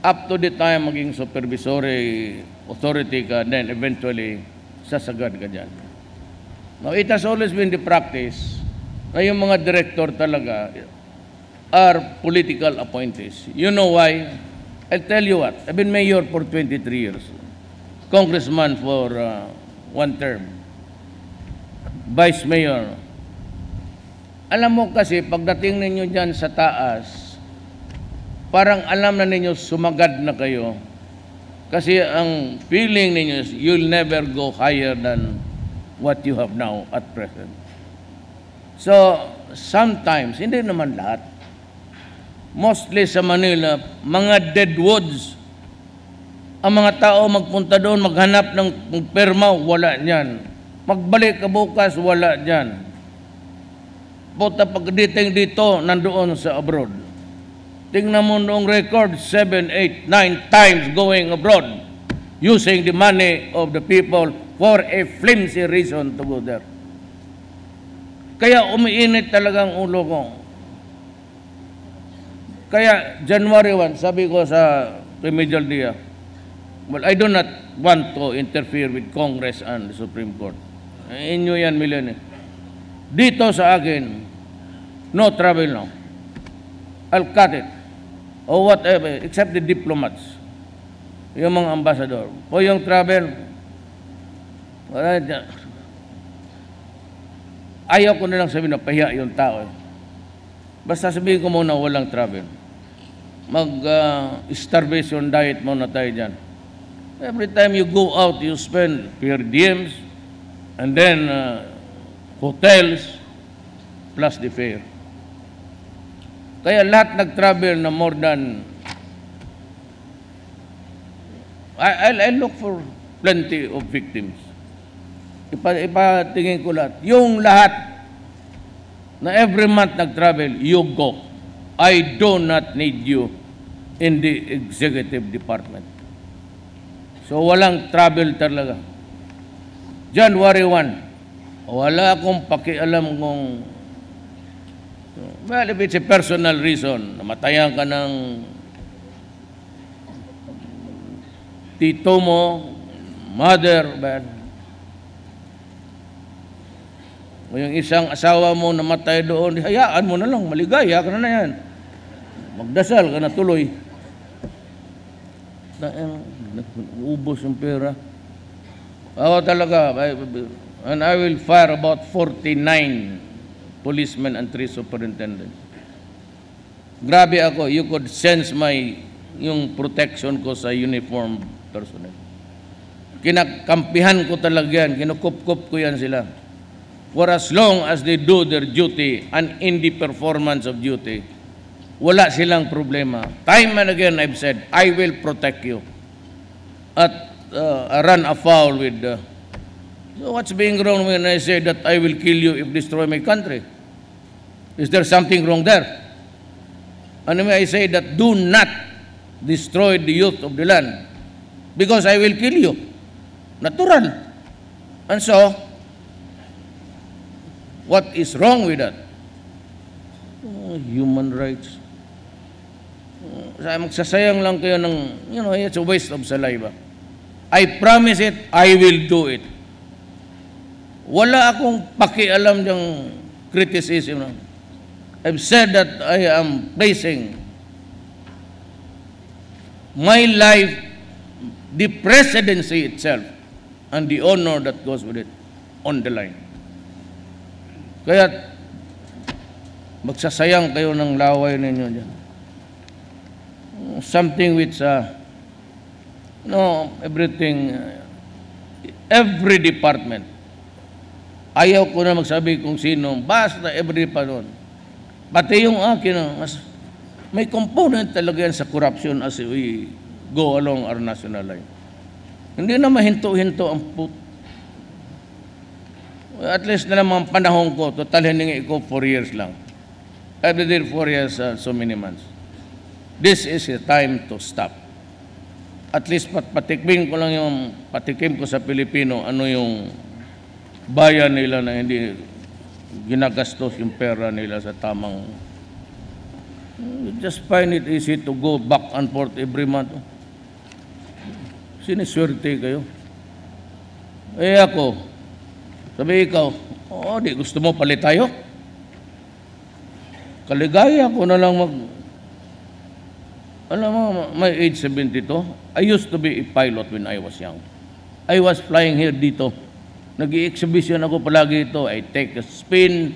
up to the time maging supervisory authority ka, then eventually sasagad ka dyan. Now, it has always been the practice na yung mga director talaga are political appointees. You know why? I'll tell you what. I've been mayor for 23 years. Congressman for 1 term. Vice mayor. Alam mo kasi, pagdating ninyo dyan sa taas, parang alam na ninyo sumagad na kayo. Kasi ang feeling ninyo is you'll never go higher than what you have now at present. So, sometimes, hindi naman lahat. Mostly sa Manila, mga dead woods. Ang mga tao magpunta doon, maghanap ng perma, wala niyan. Magbalik ka bukas, wala niyan. Puta pagdating dito, nandoon sa abroad. Tingnan mo noong record, 7, 8, 9 times going abroad, using the money of the people for a flimsy reason to go there. Kaya umiinit talaga ang ulo ko. Kaya January 1, sabi ko sa Remedial Dia, well, I do not want to interfere with Congress and the Supreme Court. Inyo yan, Milene. Dito sa akin, no travel now. I'll cut it. Or whatever, except the diplomats. Yung mga ambassador. O yung travel, ayaw ko na lang sabihin na pahiya yung tao. Basta sabihin ko muna walang travel. Mag-starvation diet muna tayo dyan. Every time you go out, you spend per diems and then hotels plus the fare. Kaya lahat nag-travel na more than I look for plenty of victims. Ipatingin ko lahat. Yung lahat na every month nag-travel, you go. I do not need you in the executive department. So walang travel talaga. January 1, wala akong pakialam kung, well, if it's a personal reason, namatayan ka ng tito mo, mother, but o yung isang asawa mo namatay doon, hayaan mo na lang, maligaya ka na yan. Magdasal ka na tuloy. Ubos yung pera. Ako talaga, and I will fire about 49 policemen and 3 superintendents. Grabe ako, you could sense yung protection ko sa uniform personnel. Kinakampihan ko talaga yan, kinukup-kup ko yan sila. For as long as they do their duty and in the performance of duty, wala silang problema. Time and again, I've said, I will protect you. At run afoul with... so what's being wrong when I say that I will kill you if destroy my country? Is there something wrong there? And when I say that do not destroy the youth of the land because I will kill you. Natural. And so, what is wrong with that? Human rights. Magsasayang lang kayo ng, it's a waste of saliva. I promise it, I will do it. Wala akong pakialam ng criticism. I've said that I am placing my life, the presidency itself, and the honor that goes with it on the line. Kaya magsasayang kayo ng laway ninyo dyan. Something which, everything, every department, ayaw ko na magsabi kung sino, basta every department. Pati yung akin, may component talaga yan sa corruption as we go along our national line. Hindi na mahinto-hinto ang at least na naman panahon ko, total hiningi ko 4 years lang. I did 4 years, so many months. This is a time to stop. At least patikim ko lang yung patikim ko sa Pilipino, ano yung bayan nila na hindi ginagastos yung pera nila sa tamang. You just find it easy to go back and forth every month. Siniswerte kayo. Ako, sabi ikaw, di gusto mo palit tayo? Kaligaya ko na lang alam mo, my age 72, I used to be a pilot when I was young. I was flying here dito. Nag-i-exhibition ako palagi ito. I take a spin,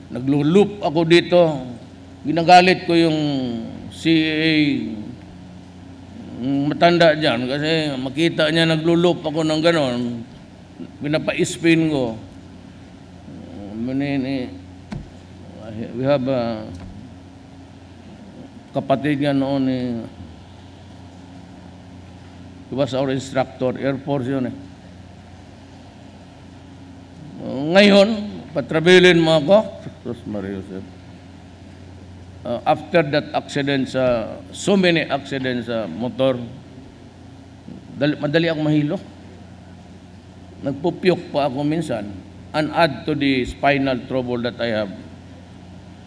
naglo-loop ako dito. Ginagalit ko yung CA matanda dyan kasi makita niya naglo-loop ako ng ganon. Pinapa-spin ko. We have a kapatid niya noon he was our instructor, Air Force yun Ngayon, patrabilin mo ako. After that accident so many accidents sa motor, madali akong mahilo. Nagpupyok pa ako minsan. and add to the spinal trouble that I have.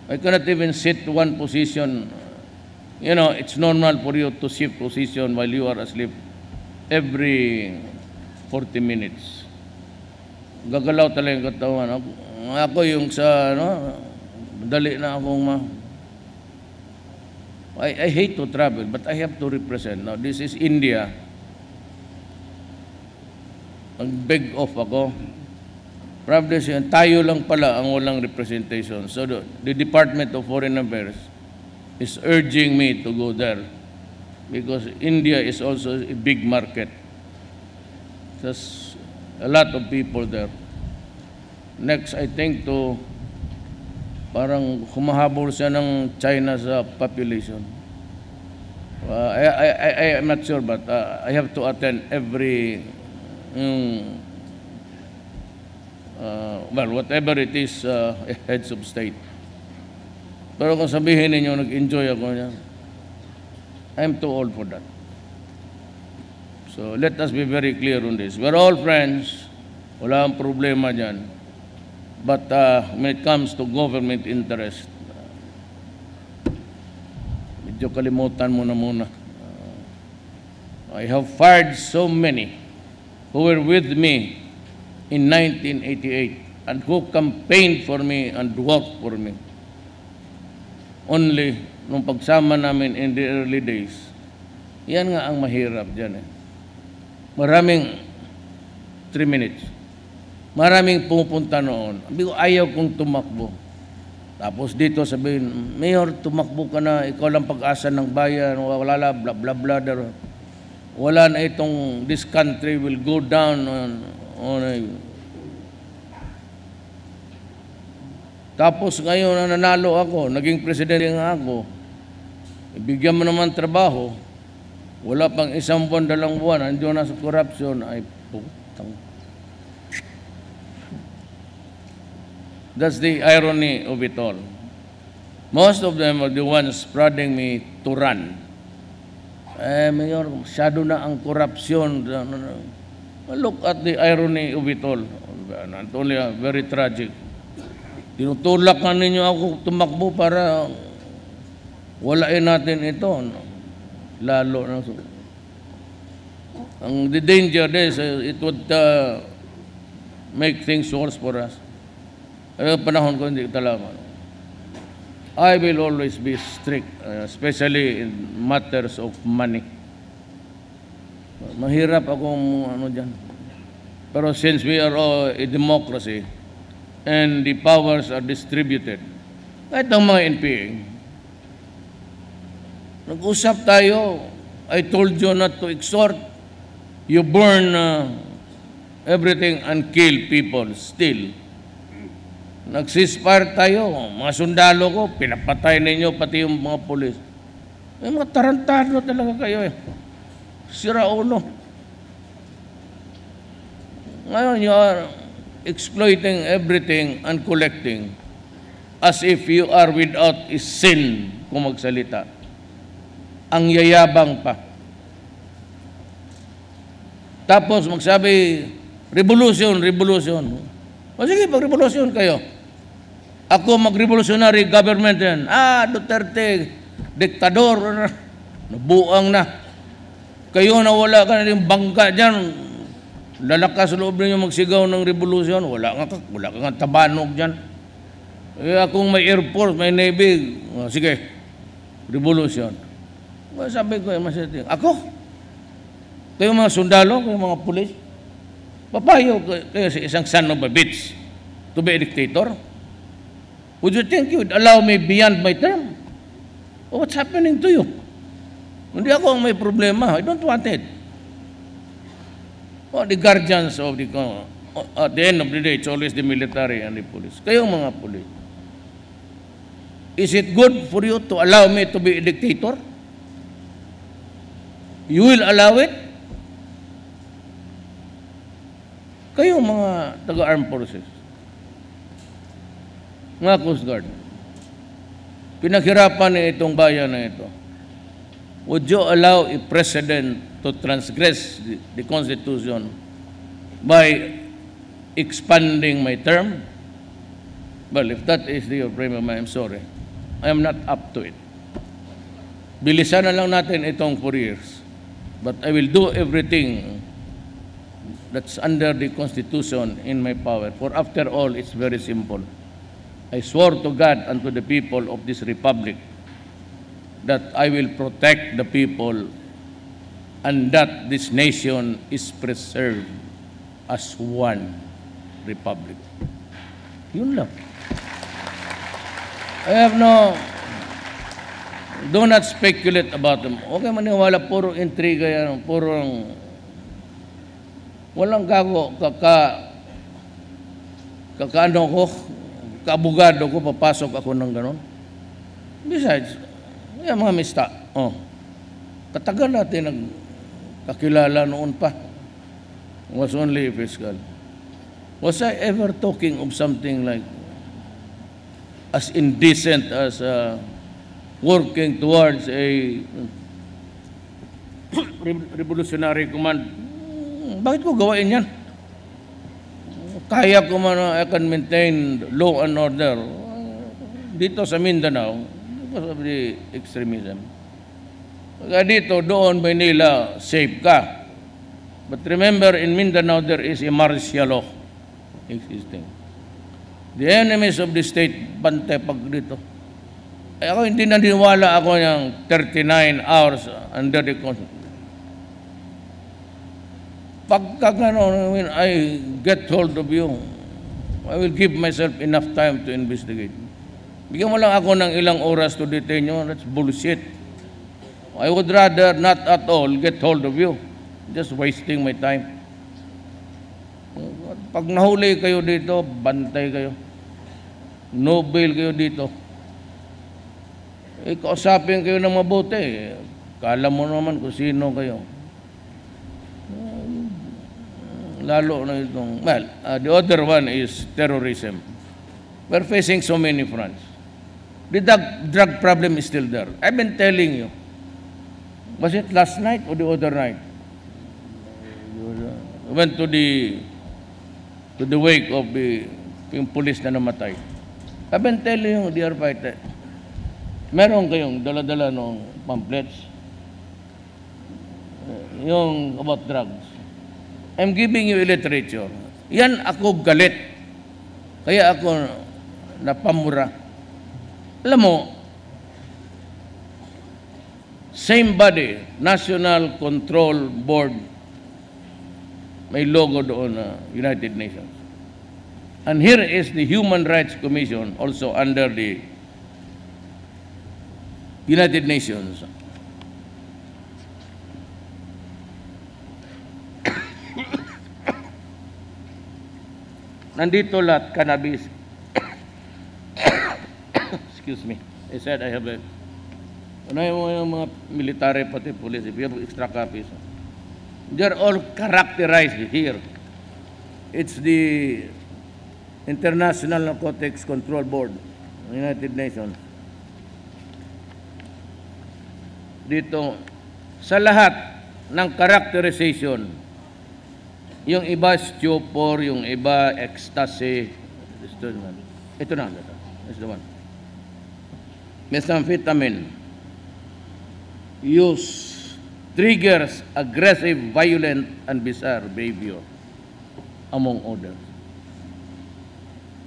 I cannot even sit one position. You know, it's normal for you to shift position while you are asleep every 40 minutes. Gagalaw talaga yung katawan. Ako yung sa, dali na akong I hate to travel, but I have to represent. Now, this is India. Ang beg off ako. Probably tayo lang pala ang walang representation. So the Department of Foreign Affairs is urging me to go there because India is also a big market. There's a lot of people there. Next, I think parang humahabol siya ng China sa population. I am not sure, but I have to attend every, whatever it is, heads of state. Pero kung sabihin ninyo, nag-enjoy ako niya, I'm too old for that. So let us be very clear on this. We're all friends. Wala ang problema dyan. But when it comes to government interest, medyo kalimutan mo na muna. I have fired so many who were with me in 1988 and who campaigned for me and worked for me. Only nung pagsama namin in the early days, yan nga ang mahirap dyan. Maraming 3 minutes. Maraming pupunta noon. Ayaw kong tumakbo. Tapos dito sabihin, Mayor, tumakbo ka na, ikaw lang pag-asa ng bayan, wala la, bla bla bla. Wala na itong, this country will go down on a... Tapos ngayon na nanalo ako, naging presidente nga ako, ibigyan mo naman trabaho, wala pang 1 buwan, 2 buwan, nandiyo na sa corruption, ay putang. That's the irony of it all. Most of them are the ones prodding me to run. Mayor, masyado na ang korupsyon. Look at the irony of it all. Not only very tragic. Tinutulak na ninyo ako tumakbo para walain natin ito. Lalo na. The danger is it would make things worse for us. Panahon ko hindi talaga. I will always be strict, especially in matters of money. Mahirap akong dyan. Pero since we are all a democracy and the powers are distributed, kahit ang mga NPA, nag-usap tayo, I told you not to extort, you burn everything and kill people still. Nag-ceasefire tayo, mga sundalo ko, pinapatay ninyo pati yung mga pulis. Mga tarantado talaga kayo Sira ulo. Ngayon, you are exploiting everything and collecting as if you are without a sin kung magsalita. Ang yayabang pa. Tapos magsabi, revolution, revolution. O sige, pag-revolution kayo. Ako mag-revolutionary government yan. Duterte, diktador, nabuang na. Kayo na wala ka na rin bangka dyan. Lalakas loob ninyo magsigaw ng revolution. Wala ka nga tabanog dyan. Kung may Air Force, may Navy, sige, revolution. Sabi ko, ako? Kayo mga sundalo, kayo mga pulis, papayo kayo sa isang son of a bitch to be a dictator? Would you think you would allow me beyond my term? What's happening to you? Hindi ako ang may problema. I don't want it. The guardians of the... At the end of the day, it's always the military and the police. Kayong mga police. Is it good for you to allow me to be a dictator? You will allow it? Kayong mga taga-armed forces. Mga Coast Guard, pinaghirapan na itong bayan na ito. Would you allow a president to transgress the Constitution by expanding my term. Well, if that is your frame of mind, I'm sorry. I am not up to it. Bilisan na lang natin itong 4 years. But I will do everything that's under the Constitution in my power. For after all, it's very simple. I swore to God and to the people of this republic that I will protect the people and that this nation is preserved as one republic. Yun lang. I have do not speculate about them. Okay, maniwala, puro intriga yan, walang gago, kakaano ko, kaabogado ko, papasok ako ng ganon. Besides, yung mga mista, katagal natin nagkakilala noon pa. Was only a fiscal. Was I ever talking of something like as indecent as working towards a revolutionary command? Bakit ko gawain yan? Kaya ko man, I can maintain law and order dito sa Mindanao because of the extremism. Kaya dito, doon, Manila, safe ka. But remember, in Mindanao, there is a martial law existing. The enemies of the state, bante pag dito. Ako hindi naniniwala ako ng 39 hours under the Constitution. Pagka gano'n, when I get hold of you, I will give myself enough time to investigate. Bigyan mo lang ako ng ilang oras to detain you, that's bullshit. I would rather not at all get hold of you. Just wasting my time. Pag nahuli kayo dito, bantay kayo. No bail kayo dito. Kausapin kayo ng mabuti. Kala mo naman kung sino kayo. Lalo na itong, well, the other one is terrorism. We're facing so many fronts. The drug problem is still there. I've been telling you. Was it last night or the other night? I went to the wake of yung police na namatay. I've been telling you, dear fighter, meron kayong dala-dala ng pamphlets, yung about drugs. I'm giving you a literature. Yan ako galit. Kaya ako napamura. Alam mo, same body, National Control Board, may logo doon na United Nations. And here is the Human Rights Commission, also under the United Nations. Nandito lahat, cannabis. Excuse me. I said I have a... Ano yung mga military, pati police, if you have extra copies, they're all characterized here. It's the International Narcotics Control Board, United Nations. Dito, sa lahat ng characterization, yung iba stupor, yung iba ecstasy. Ito na. It's the one. Methamphetamine. Use triggers aggressive, violent, and bizarre behavior, among others.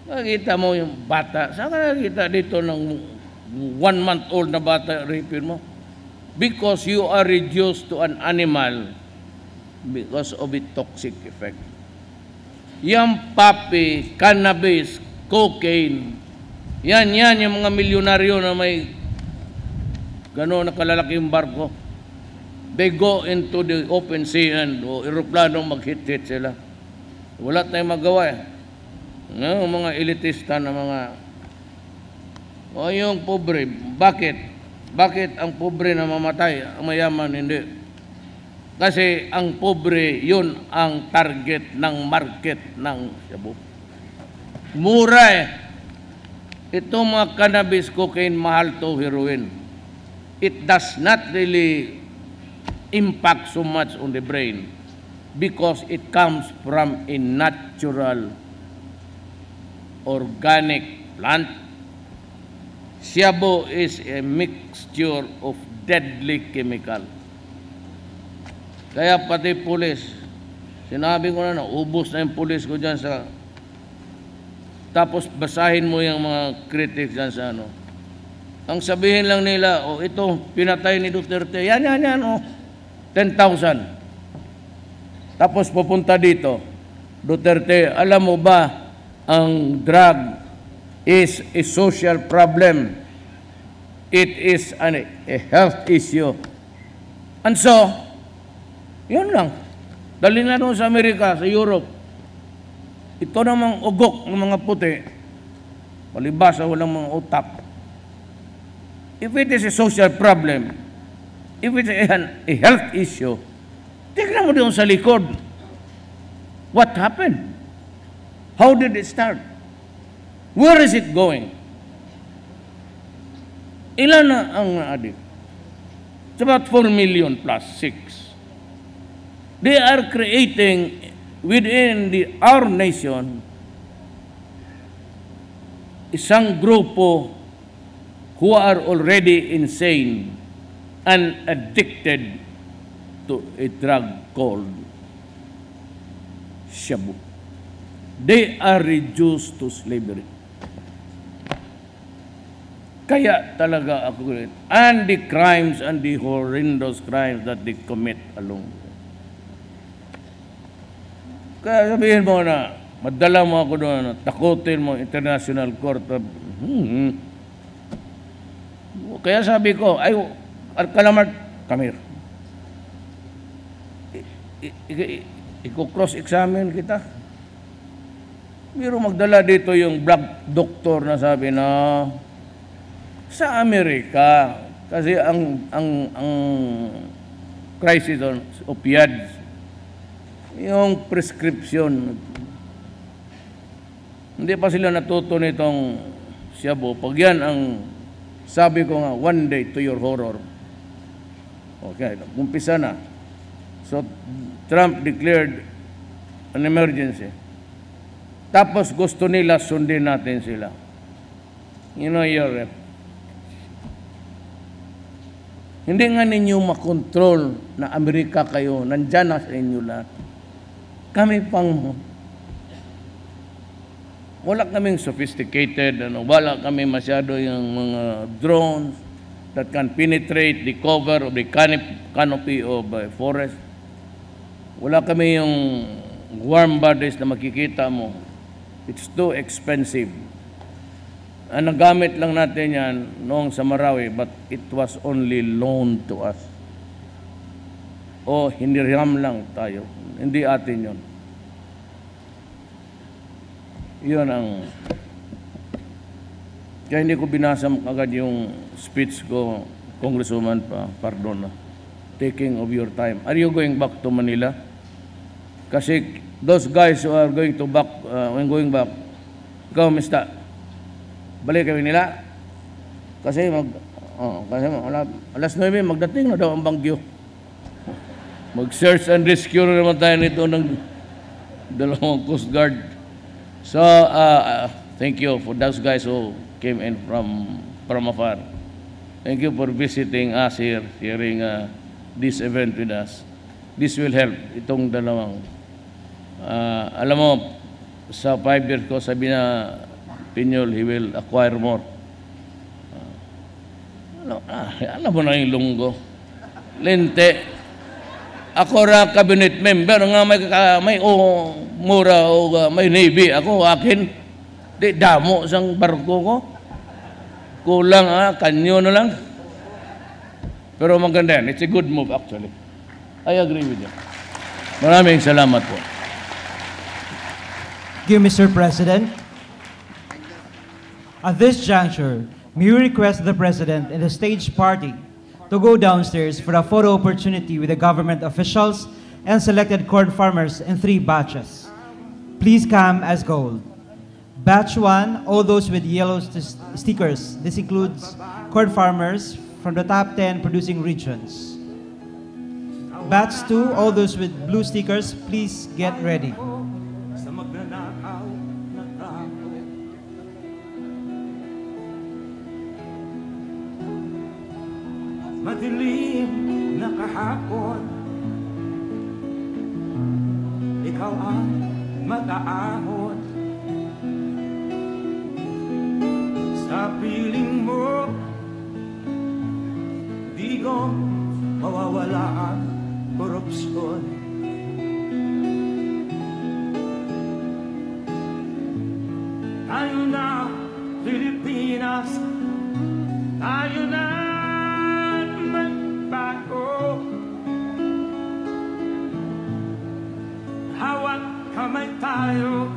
Nakikita mo yung bata. Saan ka nakikita dito ng 1-month-old na bata, rapin mo? Because you are reduced to an animal because of its toxic effect. Yung papi, cannabis, cocaine, yan yung mga milyonaryo na may gano'n na kalalaking barko. They go into the open sea and aeroplano mag-hit-hit sila. Wala tayong magawa eh. Yung mga elitista na mga yung pobre, bakit? Bakit ang pobre na mamatay, ang mayaman hindi? Kasi ang pobre, yun ang target ng market ng shabu. Mura eh. Ito mga cannabis, cocaine, mahal to, heroin. It does not really impact so much on the brain. because it comes from a natural organic plant. Shabu is a mixture of deadly chemical. Kaya pati pulis, sinabi ko na, ubos na yung pulis ko dyan sa... Tapos basahin mo yung mga critics dyan sa ano. Ang sabihin lang nila, oh ito, pinatay ni Duterte. Yan, oh. 10,000. Tapos pupunta dito, Duterte, alam mo ba, ang drug is a social problem. It is a health issue. And so, yun lang. Dali na doon sa Amerika, sa Europe. Ito namang ugok ng mga puti, palibasa walang mga utak. If it is a social problem, if it is a health issue, tignan mo doon sa likod. What happened? How did it start? Where is it going? Ilan na ang addict? It's about 4 million plus 6. They are creating within our nation isang grupo who are already insane and addicted to a drug called shabu. They are reduced to slavery. Kaya talaga ako, and the crimes and the horrendous crimes that they commit along. Kaya sabihin mo na, madala mo ako doon, takutin mo International Court of... Kaya sabi ko, ay, Calamard, come here. Iko-cross-examine kita. Pero magdala dito yung black doctor na sabi na, sa Amerika, kasi ang crisis on opioids, yung prescription, hindi pa sila natuto nitong shabu. Pag yan ang sabi ko nga, one day to your horror. Okay, umpisa na. So, Trump declared an emergency. Tapos gusto nila sundin natin sila. You know, hindi nga ninyo makontrol na Amerika kayo, nandyan na sa inyo lahat. Kami pang, wala kaming sophisticated, wala kami masyado yung mga drones that can penetrate the cover of the canopy of a forest. Wala kami yung warm bodies na makikita mo. It's too expensive. Ang nagamit lang natin yan noong sa Marawi, but it was only loaned to us. O hiniram lang tayo. Hindi atin yun. Yun ang... Kaya hindi ko binasa agad yung speech ko, Congresswoman, pardon na. Taking of your time. Are you going back to Manila? Kasi those guys who are going to back, when going back, ikaw, Mr. Balik kami nila. Kasi alas 9 magdating na daw ang bagyo. Mag-search and rescue naman tayo nito ng dalawang Coast Guard. So, thank you for those guys who came in from afar. Thank you for visiting us here, sharing this event with us. This will help itong dalawang. Alam mo, sa 5 years ko, sabi na Pinyol, he will acquire more. Alam mo na yung lunggo. Lente. Ako ra cabinet member nga may mura o may navy. Ako, akin, di damo sang barko ko. Kulang, kanyo na lang. Pero maganda yan. It's a good move actually. I agree with you. Maraming salamat po. Thank you, Mr. President. At this juncture, may we request the President and the stage party to go downstairs for a photo opportunity with the government officials and selected corn farmers in 3 batches. Please come as gold. Batch 1, all those with yellow stickers. This includes corn farmers from the top 10 producing regions. Batch 2, all those with blue stickers, please get ready. Sa magnanakaw na tao. Madilim na kahapon, ikaw ang mag-aahon. Sa piling mo, di ko mawawala ang korupsyon. Tayo na, Pilipinas, tayo na magbago. Hawak kamay tayo,